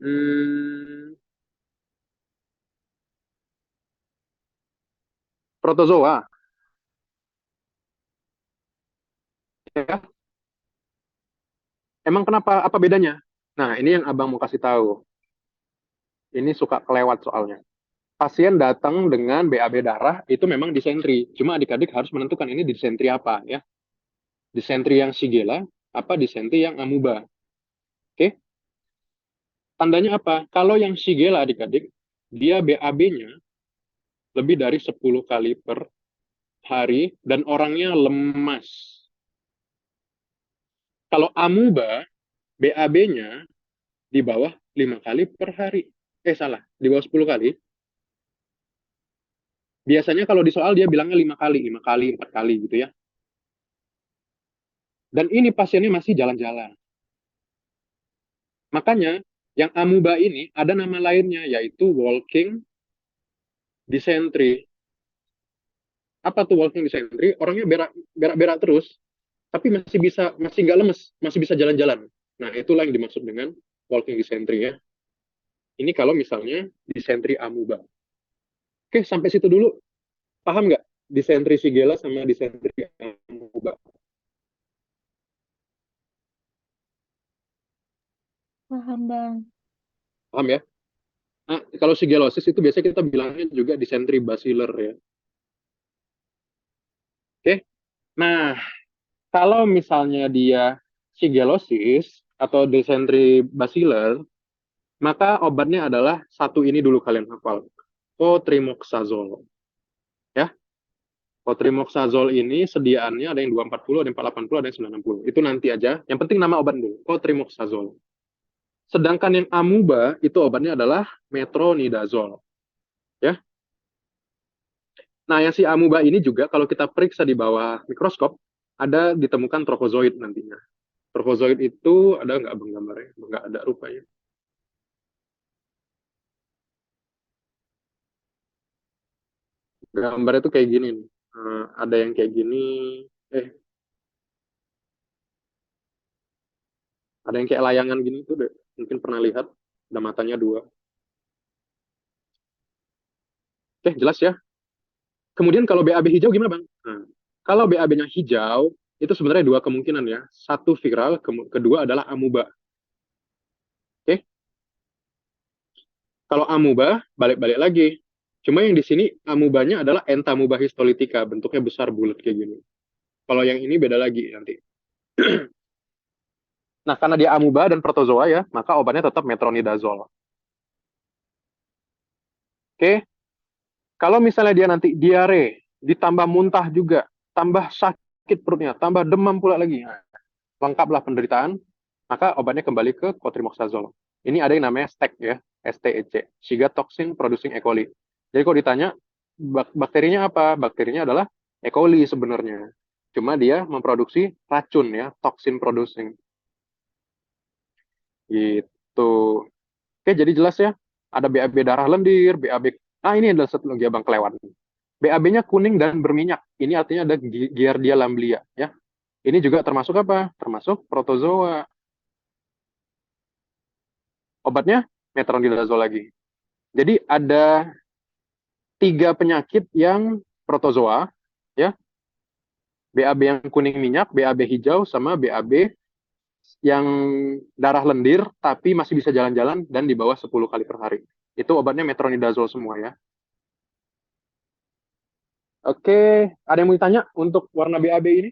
Hmm, protozoa. Ya. Emang kenapa? Apa bedanya? Nah, ini yang Abang mau kasih tahu. Ini suka kelewat soalnya. Pasien datang dengan BAB darah, itu memang disentri. Cuma adik-adik harus menentukan ini disentri apa, ya. Disentri yang Shigella, apa disentri yang amuba. Oke? Tandanya apa? Kalau yang Shigella adik-adik, dia BAB-nya lebih dari 10 kali per hari dan orangnya lemas. Kalau amuba, BAB-nya di bawah 5 kali per hari. Salah, di bawah 10 kali. Biasanya kalau di soal dia bilangnya 5 kali, 5 kali, 4 kali gitu ya. Dan ini pasiennya masih jalan-jalan. Makanya yang amuba ini ada nama lainnya yaitu walking dysentery. Apa tuh walking dysentery? Orangnya berak-berak terus, tapi masih nggak lemes, masih bisa jalan-jalan. Nah, itulah yang dimaksud dengan walking dysentery ya. Ini kalau misalnya dysentery amuba. Oke, sampai situ dulu. Paham nggak? Dysentery Shigella sama dysentery amuba. Paham, Bang. Paham ya? Nah, kalau shigellosis itu biasanya kita bilangnya juga dysentery baciller ya. Oke. Nah, kalau misalnya dia shigellosis atau dysentery baciller, maka obatnya adalah satu ini dulu kalian hafal. Cotrimoxazole. Ya. Cotrimoxazole ini sediaannya ada yang 240, ada yang 480, ada yang 960. Itu nanti aja. Yang penting nama obat dulu. Cotrimoxazole. Sedangkan yang amuba itu obatnya adalah metronidazole. Ya. Nah, yang si amuba ini juga kalau kita periksa di bawah mikroskop, ada ditemukan trofozoid nantinya. Trofozoid itu ada nggak bang gambarnya? Nggak ada rupanya. Gambar itu kayak gini nih. Ada yang kayak gini. Eh, ada yang kayak layangan gini tuh deh. Mungkin pernah lihat. Ada matanya dua. Oke, jelas ya. Kemudian kalau BAB hijau gimana, Bang? Nah, kalau BAB-nya hijau, itu sebenarnya dua kemungkinan ya. Satu viral, kedua adalah amuba. Oke, kalau amuba, balik-balik lagi. Cuma yang di sini amubanya adalah entamuba histolytica, bentuknya besar bulat kayak gini. Kalau yang ini beda lagi nanti. Nah, karena dia amuba dan protozoa ya, maka obatnya tetap metronidazole. Oke, kalau misalnya dia nanti diare, ditambah muntah juga, tambah sakit perutnya, tambah demam pula lagi, nah, lengkaplah penderitaan, maka obatnya kembali ke cotrimoxazole. Ini ada yang namanya STEC ya, STEC, Shiga Toxin Producing E. coli. Jadi kalau ditanya bakterinya apa? Bakterinya adalah E. coli sebenarnya. Cuma dia memproduksi racun ya, toxin producing. Gitu. Oke, jadi jelas ya. Ada BAB darah lendir, BAB. Ah, ini adalah satu lagi abang kelewat. BAB-nya kuning dan berminyak. Ini artinya ada Giardia lamblia ya. Ini juga termasuk apa? Termasuk protozoa. Obatnya metronidazole lagi. Jadi ada 3 penyakit yang protozoa, ya, BAB yang kuning minyak, BAB hijau, sama BAB yang darah lendir tapi masih bisa jalan-jalan dan di bawah 10 kali per hari. Itu obatnya metronidazole semua ya. Oke, ada yang mau ditanya untuk warna BAB ini?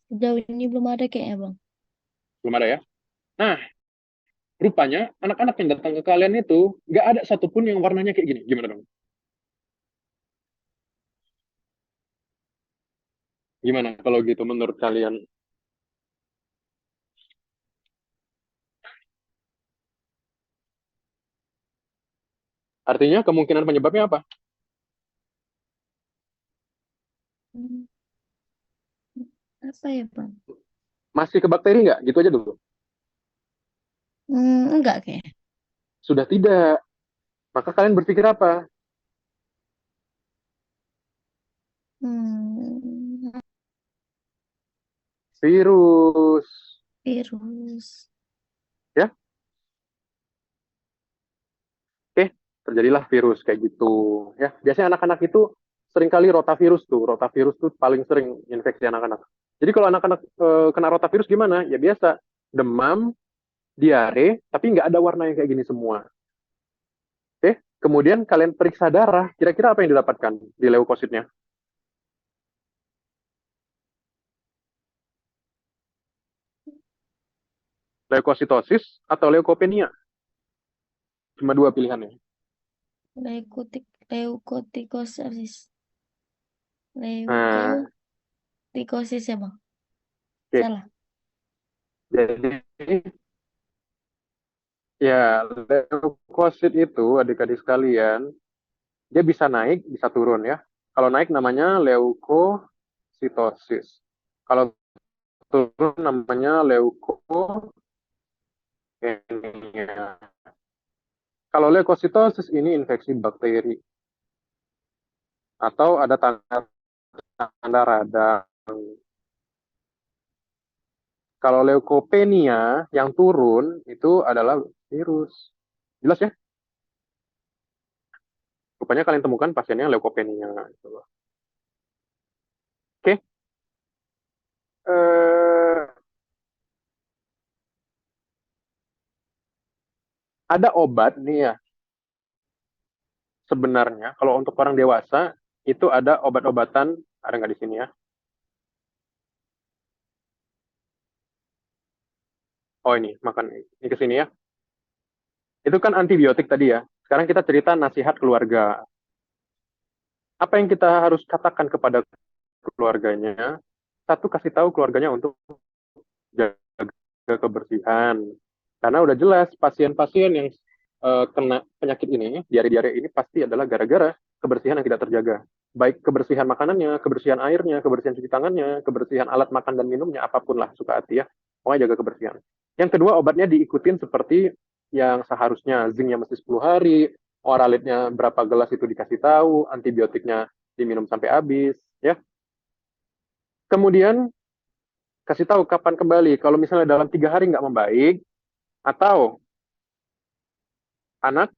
Sejauh ini belum ada kayaknya, Bang. Belum ada ya? Nah, rupanya anak-anak yang datang ke kalian itu nggak ada satupun yang warnanya kayak gini. Gimana dong? Gimana kalau gitu menurut kalian? Artinya kemungkinan penyebabnya apa? Hmm, Apa ya, Bang? Masih ke bakteri nggak? Gitu aja dulu. Enggak kayaknya. Sudah tidak. Maka kalian berpikir apa? Hmm, Virus. Virus. Ya, oke. Terjadilah virus kayak gitu. Ya, biasanya anak-anak itu seringkali rotavirus tuh. Rotavirus tuh paling sering infeksi anak-anak. Jadi kalau anak-anak kena rotavirus gimana? Ya biasa. Demam, diare, tapi nggak ada warna yang kayak gini semua. Oke. Kemudian kalian periksa darah. Kira-kira apa yang didapatkan di leukositnya? Leukositosis atau leukopenia? Cuma 2 pilihannya. Leukotikosis. Nah, Leukotikosis ya, Bang? oke. Salah. Jadi ya, leukosit itu adik-adik sekalian, dia bisa naik, bisa turun ya. Kalau naik namanya leukositosis. Kalau turun namanya leukopenia. Kalau leukositosis ini infeksi bakteri atau ada tanda radang. Kalau leukopenia yang turun itu adalah virus. Jelas ya? Rupanya kalian temukan pasiennya leukopenia. Gitu loh. Oke. Eh, ada obat nih ya. Sebenarnya kalau untuk orang dewasa itu ada obat-obatan, ada nggak di sini ya? Oh ini, makan ini ke sini ya. Itu kan antibiotik tadi ya. Sekarang kita cerita nasihat keluarga. Apa yang kita harus katakan kepada keluarganya? Satu, kasih tahu keluarganya untuk jaga kebersihan. Karena udah jelas pasien-pasien yang kena penyakit ini, diare-diare ini pasti adalah gara-gara kebersihan yang tidak terjaga. Baik kebersihan makanannya, kebersihan airnya, kebersihan cuci tangannya, kebersihan alat makan dan minumnya, apapun lah suka hati ya. Pokoknya jaga kebersihan. Yang kedua, obatnya diikutin seperti yang seharusnya. Zinknya mesti 10 hari, oralitnya berapa gelas itu dikasih tahu, antibiotiknya diminum sampai habis, ya. Kemudian kasih tahu kapan kembali. Kalau misalnya dalam 3 hari nggak membaik, atau anak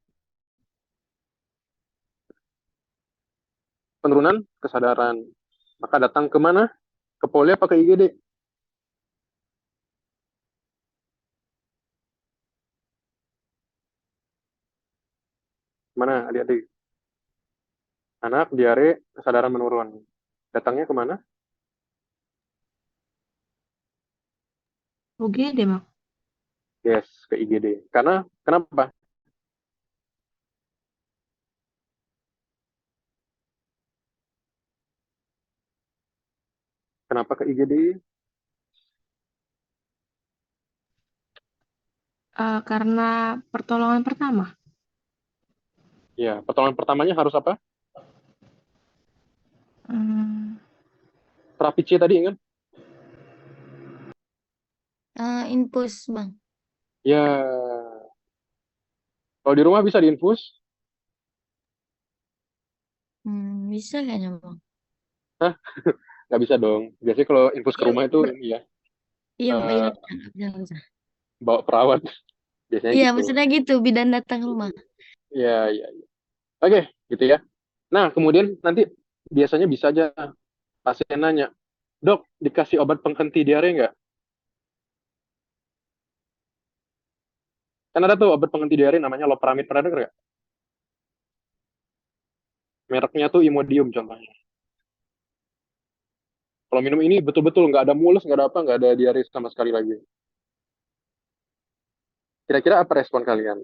penurunan kesadaran, maka datang ke mana? Ke poli apa ke IGD? Mana adik-adik? Anak diare, kesadaran menurun. Datangnya ke mana? UGD, Bang. Yes, ke IGD. Karena kenapa? Kenapa ke IGD? Karena pertolongan pertama. Ya, pertolongan pertamanya harus apa? Hmm, Terapi C tadi ingat? Infus, Bang. Ya, kalau di rumah bisa diinfus? Bisa kayaknya, Bang. Hah? Nggak bisa dong. Biasanya kalau infus ke Iya, rumah itu ini ya, iya, iya, eh, nggak bisa. bawa perawat. Biasanya Iya, gitu. maksudnya gitu, bidan datang ke rumah. Ya, ya, ya. Oke, gitu ya. Nah, kemudian nanti biasanya bisa aja pasien nanya, dok, dikasih obat penghenti diare nggak? Kan ada tuh obat penghenti diare namanya Loperamide, pernah denger nggak? Mereknya tuh Imodium contohnya. Kalau minum ini betul-betul nggak ada mules, nggak ada apa, nggak ada diare sama sekali lagi. Kira-kira apa respon kalian?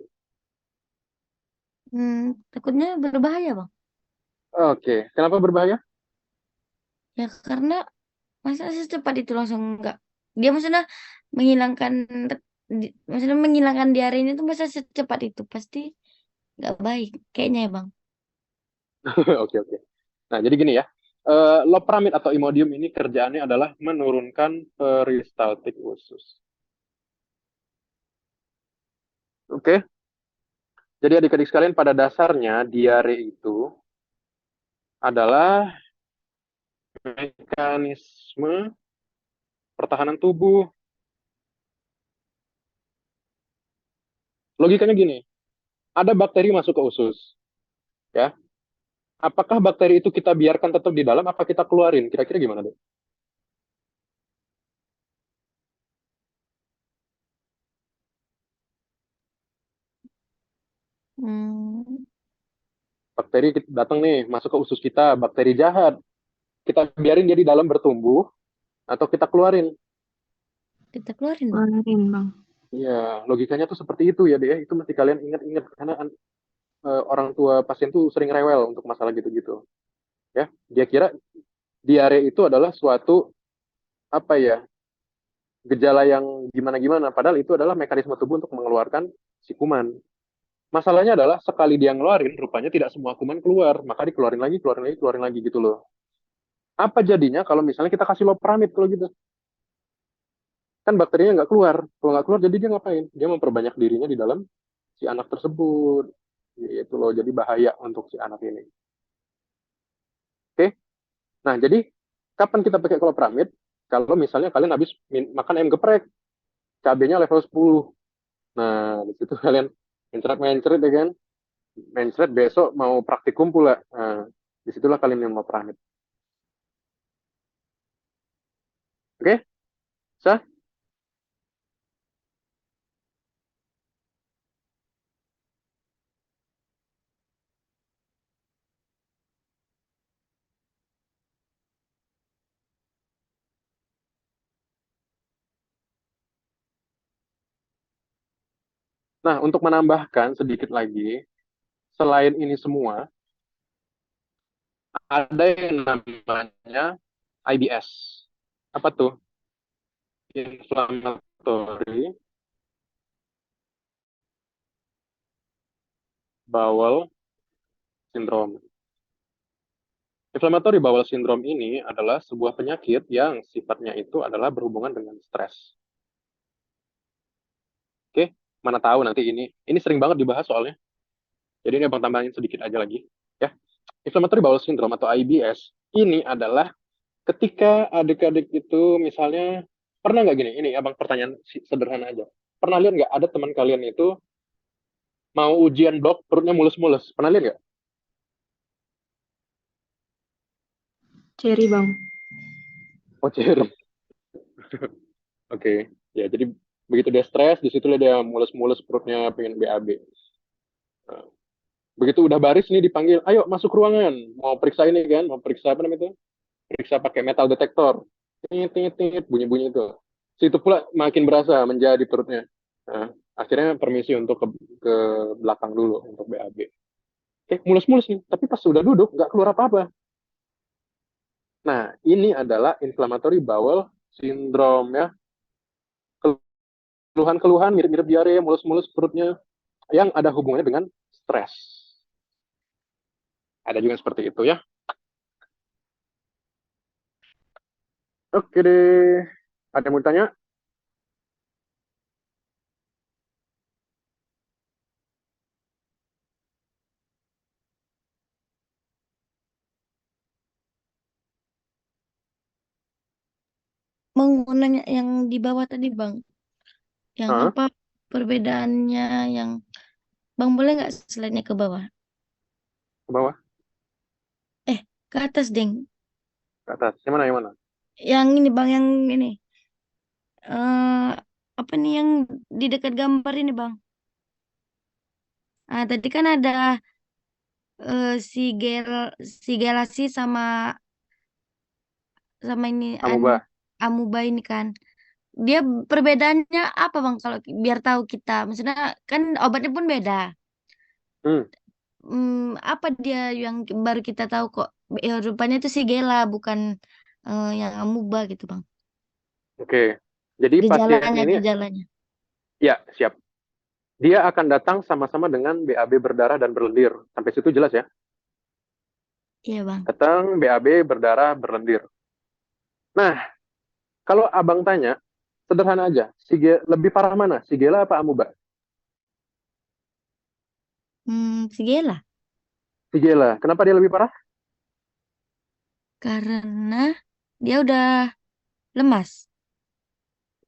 Takutnya berbahaya, Bang. Oke, kenapa berbahaya? Ya karena masa secepat itu langsung enggak. Dia maksudnya menghilangkan maksudnya menghilangkan diare ini tuh masa secepat itu pasti nggak baik kayaknya ya, Bang. Oke, oke. Nah, jadi gini ya. Loperamide atau Imodium ini kerjaannya adalah menurunkan peristaltik usus. Oke, jadi adik-adik sekalian pada dasarnya diare itu adalah mekanisme pertahanan tubuh. Logikanya gini, ada bakteri masuk ke usus, ya. Apakah bakteri itu kita biarkan tetap di dalam, apa kita keluarin? Kira-kira gimana, deh? Hmm, Bakteri datang nih, masuk ke usus kita, bakteri jahat. Kita biarin dia di dalam bertumbuh, atau kita keluarin? kita keluarin, Bang. keluarin, Bang. Ya, logikanya tuh seperti itu ya, deh. Itu mesti kalian ingat-ingat karena orang tua pasien tuh sering rewel untuk masalah gitu-gitu. Ya, dia kira diare itu adalah suatu apa ya gejala yang gimana-gimana. Padahal itu adalah mekanisme tubuh untuk mengeluarkan si kuman. Masalahnya adalah sekali dia ngeluarin, rupanya tidak semua kuman keluar. Maka dikeluarin lagi, keluarin lagi, keluarin lagi gitu loh. Apa jadinya kalau misalnya kita kasih loperamide kalau gitu? Kan bakterinya nggak keluar. Kalau nggak keluar, jadi dia ngapain? Dia memperbanyak dirinya di dalam si anak tersebut. Gitu loh, jadi bahaya untuk si anak ini. Oke? Nah, jadi kapan kita pakai kloperamid? Kalau misalnya kalian habis makan ayam geprek, cabenya level 10. Nah, di situ kalian mencret-mencret ya kan? Mencret besok mau praktikum pula. Nah, disitulah kalian yang mau kloperamid. Oke? Sah? Nah, untuk menambahkan sedikit lagi, selain ini semua, ada yang namanya IBS. Apa tuh? Inflammatory Bowel Syndrome. Inflammatory bowel syndrome ini adalah sebuah penyakit yang sifatnya itu adalah berhubungan dengan stres. Oke, mana tahu nanti ini sering banget dibahas soalnya. Jadi ini abang tambahin sedikit aja lagi. Ya, inflammatory bowel syndrome atau IBS ini adalah ketika adik-adik itu misalnya pernah nggak gini? Ini abang pertanyaan sederhana aja. Pernah lihat nggak ada teman kalian itu mau ujian blok perutnya mulus-mulus? Pernah lihat nggak? Cherry, Bang. Oh, Jerry. Oke, ya jadi begitu dia stres, di situ dia mulus-mulus perutnya pengen BAB. Nah, begitu udah baris nih dipanggil, ayo masuk ruangan, mau periksa ini kan, mau periksa apa namanya itu? Periksa pakai metal detektor. Tingit, tingit, tingit, bunyi-bunyi itu. Situ pula makin berasa menjadi perutnya. Nah, akhirnya permisi untuk ke belakang dulu untuk BAB. Mulus-mulus nih, tapi pas sudah duduk nggak keluar apa-apa. Nah, ini adalah inflammatory bowel syndrome ya. Keluhan-keluhan mirip-mirip diare, mulus-mulus perutnya yang ada hubungannya dengan stres. Ada juga yang seperti itu ya. Oke deh. Ada yang mau ditanya? Bang, mau nanya yang di bawah tadi, Bang. Yang Hah? apa perbedaannya yang Bang boleh nggak slide-nya ke bawah? Ke bawah? Ke atas, Deng. Ke atas? Yang mana? Yang mana? Yang ini, Bang, yang ini. eh Apa nih yang di dekat gambar ini, Bang? Ah, tadi kan ada sigel sigelasi sama sama ini Amuba. amuba ini kan. Dia perbedaannya apa, Bang? Kalau biar tahu kita, maksudnya kan obatnya pun beda. Hmm, Apa dia yang baru kita tahu kok? Rupanya itu sigela bukan yang amuba gitu, Bang. oke. Jadi pasien Gejalanya, ini, gejalanya. ya siap. Dia akan datang sama-sama dengan BAB berdarah dan berlendir. Sampai situ jelas ya. Iya, Bang. Datang BAB berdarah berlendir. Nah, kalau abang tanya, sederhana aja. Lebih parah mana? Sigela apa amuba? Sigela. Sigela. Kenapa dia lebih parah? Karena dia udah lemas.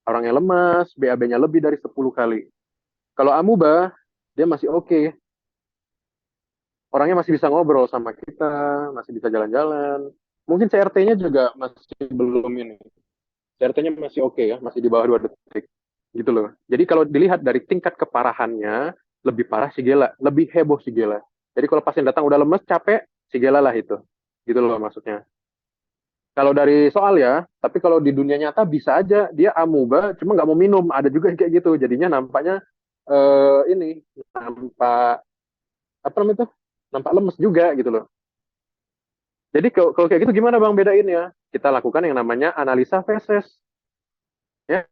Orangnya lemas, BAB-nya lebih dari 10 kali. Kalau amuba, dia masih oke. Orangnya masih bisa ngobrol sama kita, masih bisa jalan-jalan. Mungkin CRT-nya juga masih belum ini. CRT-nya masih oke ya, masih di bawah 2 detik. Gitu loh. Jadi kalau dilihat dari tingkat keparahannya, lebih parah Shigella, lebih heboh Shigella. Jadi kalau pasien datang udah lemes, capek, Shigella lah itu. Gitu loh maksudnya. Kalau dari soal ya, tapi kalau di dunia nyata bisa aja dia amuba, cuma nggak mau minum. Ada juga yang kayak gitu. Jadinya nampaknya ini nampak apa namanya itu? Nampak lemes juga gitu loh. Jadi kalau kayak gitu gimana Bang bedainnya? Kita lakukan yang namanya analisa feses. Ya,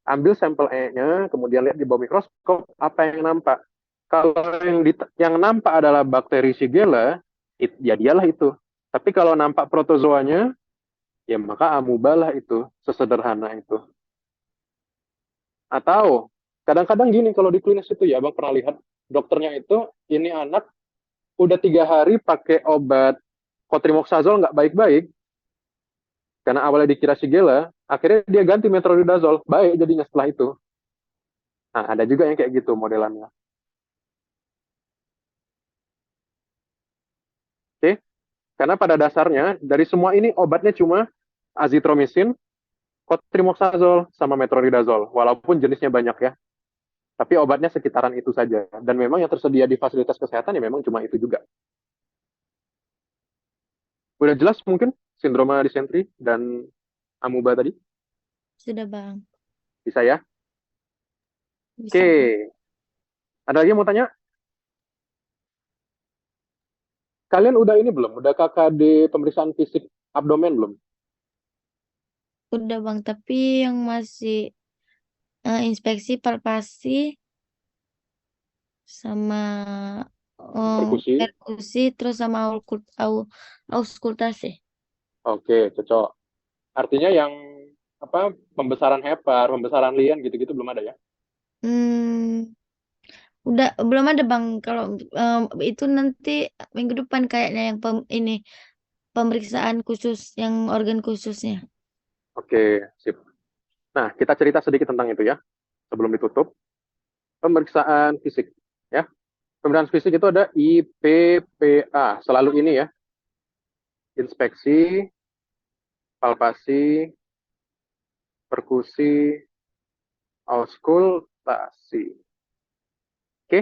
ambil sampel E-nya, kemudian lihat di bawah mikroskop apa yang nampak. Kalau yang nampak adalah bakteri Shigella, ya dialah itu. Tapi kalau nampak protozoanya, ya maka amubalah itu, sesederhana itu. Atau kadang-kadang gini kalau di klinis itu ya, Abang pernah lihat dokternya itu ini anak udah 3 hari pakai obat cotrimoxazole nggak baik-baik, karena awalnya dikira Shigella, akhirnya dia ganti metronidazole, baik jadinya setelah itu. Nah, ada juga yang kayak gitu modelannya. Oke, karena pada dasarnya dari semua ini obatnya cuma azitromisin, cotrimoxazole, sama metronidazole. Walaupun jenisnya banyak ya, tapi obatnya sekitaran itu saja. Dan memang yang tersedia di fasilitas kesehatan ya memang cuma itu juga. Udah jelas mungkin sindroma disentri dan amuba tadi? Sudah, Bang. Bisa ya? Bisa, Bang. Oke, ada lagi yang mau tanya? Kalian udah ini belum? Udah KKD pemeriksaan fisik abdomen belum? Udah, Bang. Tapi yang masih inspeksi, palpasi, sama Perkusi? perkusi, terus sama auskultasi. Oke, cocok. Artinya yang apa pembesaran hepar, pembesaran lian gitu-gitu belum ada ya? Hmm, Udah belum ada Bang. Kalau itu nanti minggu depan kayaknya yang ini pemeriksaan khusus yang organ khususnya. Oke, sip. Nah, kita cerita sedikit tentang itu ya, sebelum ditutup. Pemeriksaan fisik, ya. Pemeriksaan fisik itu ada IPPA, selalu ini ya, inspeksi, palpasi, perkusi, auskultasi. Oke?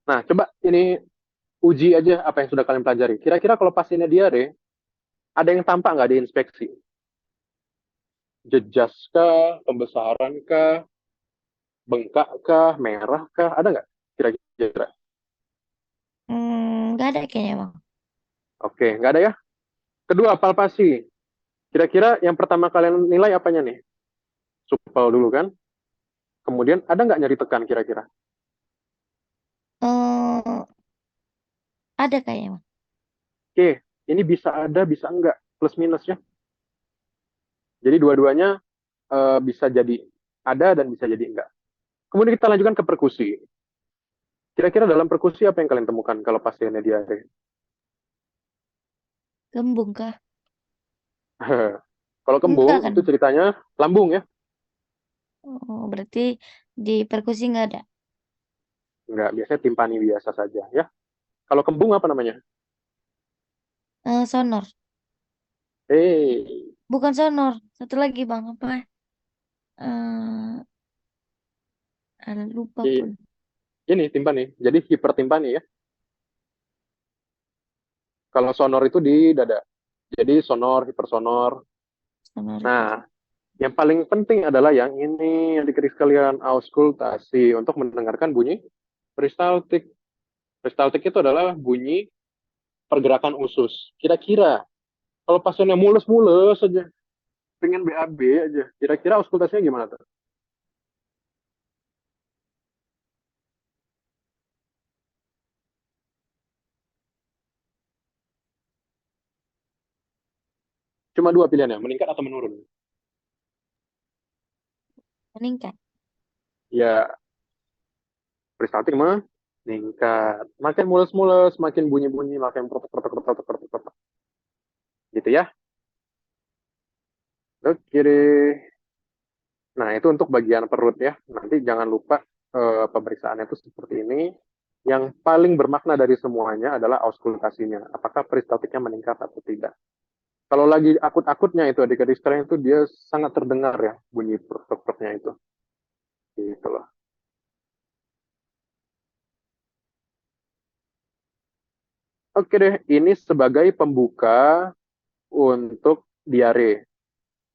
Nah, coba ini uji aja apa yang sudah kalian pelajari. Kira-kira kalau pasiennya diare, ada yang tampak nggak di inspeksi? Jejas kah, pembesaran kah, bengkak kah, merah kah, ada nggak kira-kira? Nggak ada kayaknya Bang. Oke, nggak ada ya. Kedua, palpasi. Kira-kira yang pertama kalian nilai apanya nih? Supel dulu kan. Kemudian ada nggak nyari tekan kira-kira? Eh, ada kayaknya Bang. Oke, ini bisa ada, bisa enggak. Plus minus ya. Jadi dua-duanya bisa jadi ada dan bisa jadi enggak. Kemudian kita lanjutkan ke perkusi. Kira-kira dalam perkusi apa yang kalian temukan kalau pasiennya diare? Gembung kah? Kalau Enggak kembung kan? itu ceritanya lambung ya? Oh, berarti di perkusi nggak ada. Enggak, biasanya timpani biasa saja ya. Kalau kembung apa namanya? Sonor. Eh, Bukan sonor. Satu lagi Bang. Apa? Eh, lupa pun. ini timpani. Jadi hipertimpani ya. Kalau sonor itu di dada. Jadi sonor, hipersonor. Sonor itu. Nah, yang paling penting adalah yang ini, yang diketik sekalian, auskultasi, untuk mendengarkan bunyi peristaltik. Peristaltik itu adalah bunyi pergerakan usus. Kira-kira, kalau pasiennya mulus-mulus aja, pengen BAB aja, kira-kira auskultasinya gimana tuh? Cuma dua pilihannya, meningkat atau menurun. Meningkat. Ya, peristaltik meningkat. Makin mulus-mulus, makin bunyi-bunyi, makin protok-protok-protok-protok-protok. Gitu ya. Oke deh. Nah, itu untuk bagian perut ya. Nanti jangan lupa pemeriksaannya itu seperti ini. Yang paling bermakna dari semuanya adalah auskultasinya. Apakah peristaltiknya meningkat atau tidak. Kalau lagi akut-akutnya itu adik-adik sekalian itu dia sangat terdengar ya bunyi perut-perutnya itu. Gitu loh. Oke deh, ini sebagai pembuka untuk diare.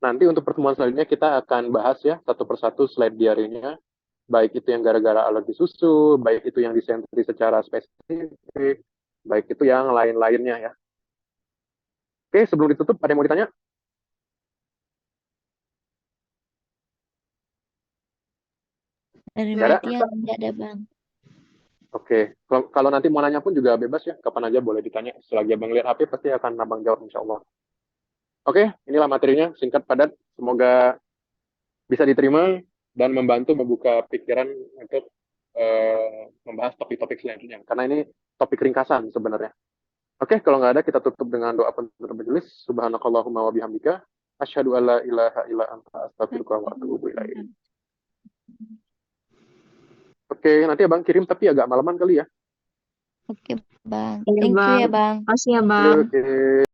Nanti untuk pertemuan selanjutnya kita akan bahas ya satu persatu slide diarenya. Baik itu yang gara-gara alergi susu, baik itu yang disentri secara spesifik, baik itu yang lain-lainnya ya. Oke, sebelum ditutup, ada yang mau ditanya? Dari Nggak ada? Mbak Tia nggak ada Bang. Oke, kalau nanti mau nanya pun juga bebas ya, kapan aja boleh ditanya. Selagi abang lihat HP, pasti akan abang jawab insya Allah. Oke, inilah materinya, singkat, padat. Semoga bisa diterima dan membantu membuka pikiran untuk membahas topik-topik selanjutnya. Karena ini topik ringkasan sebenarnya. Oke, kalau nggak ada, kita tutup dengan doa penutup majelis. Subhanakallahumma wa bihamdika. Asyhadu an la ilaha illa anta astaghfiruka wa atubu ilaik. Oke, nanti abang kirim tapi agak malaman kali ya. Oke Bang. Iya, Thank you Bang. ya Bang. Makasih ya, Oke, Bang. oke.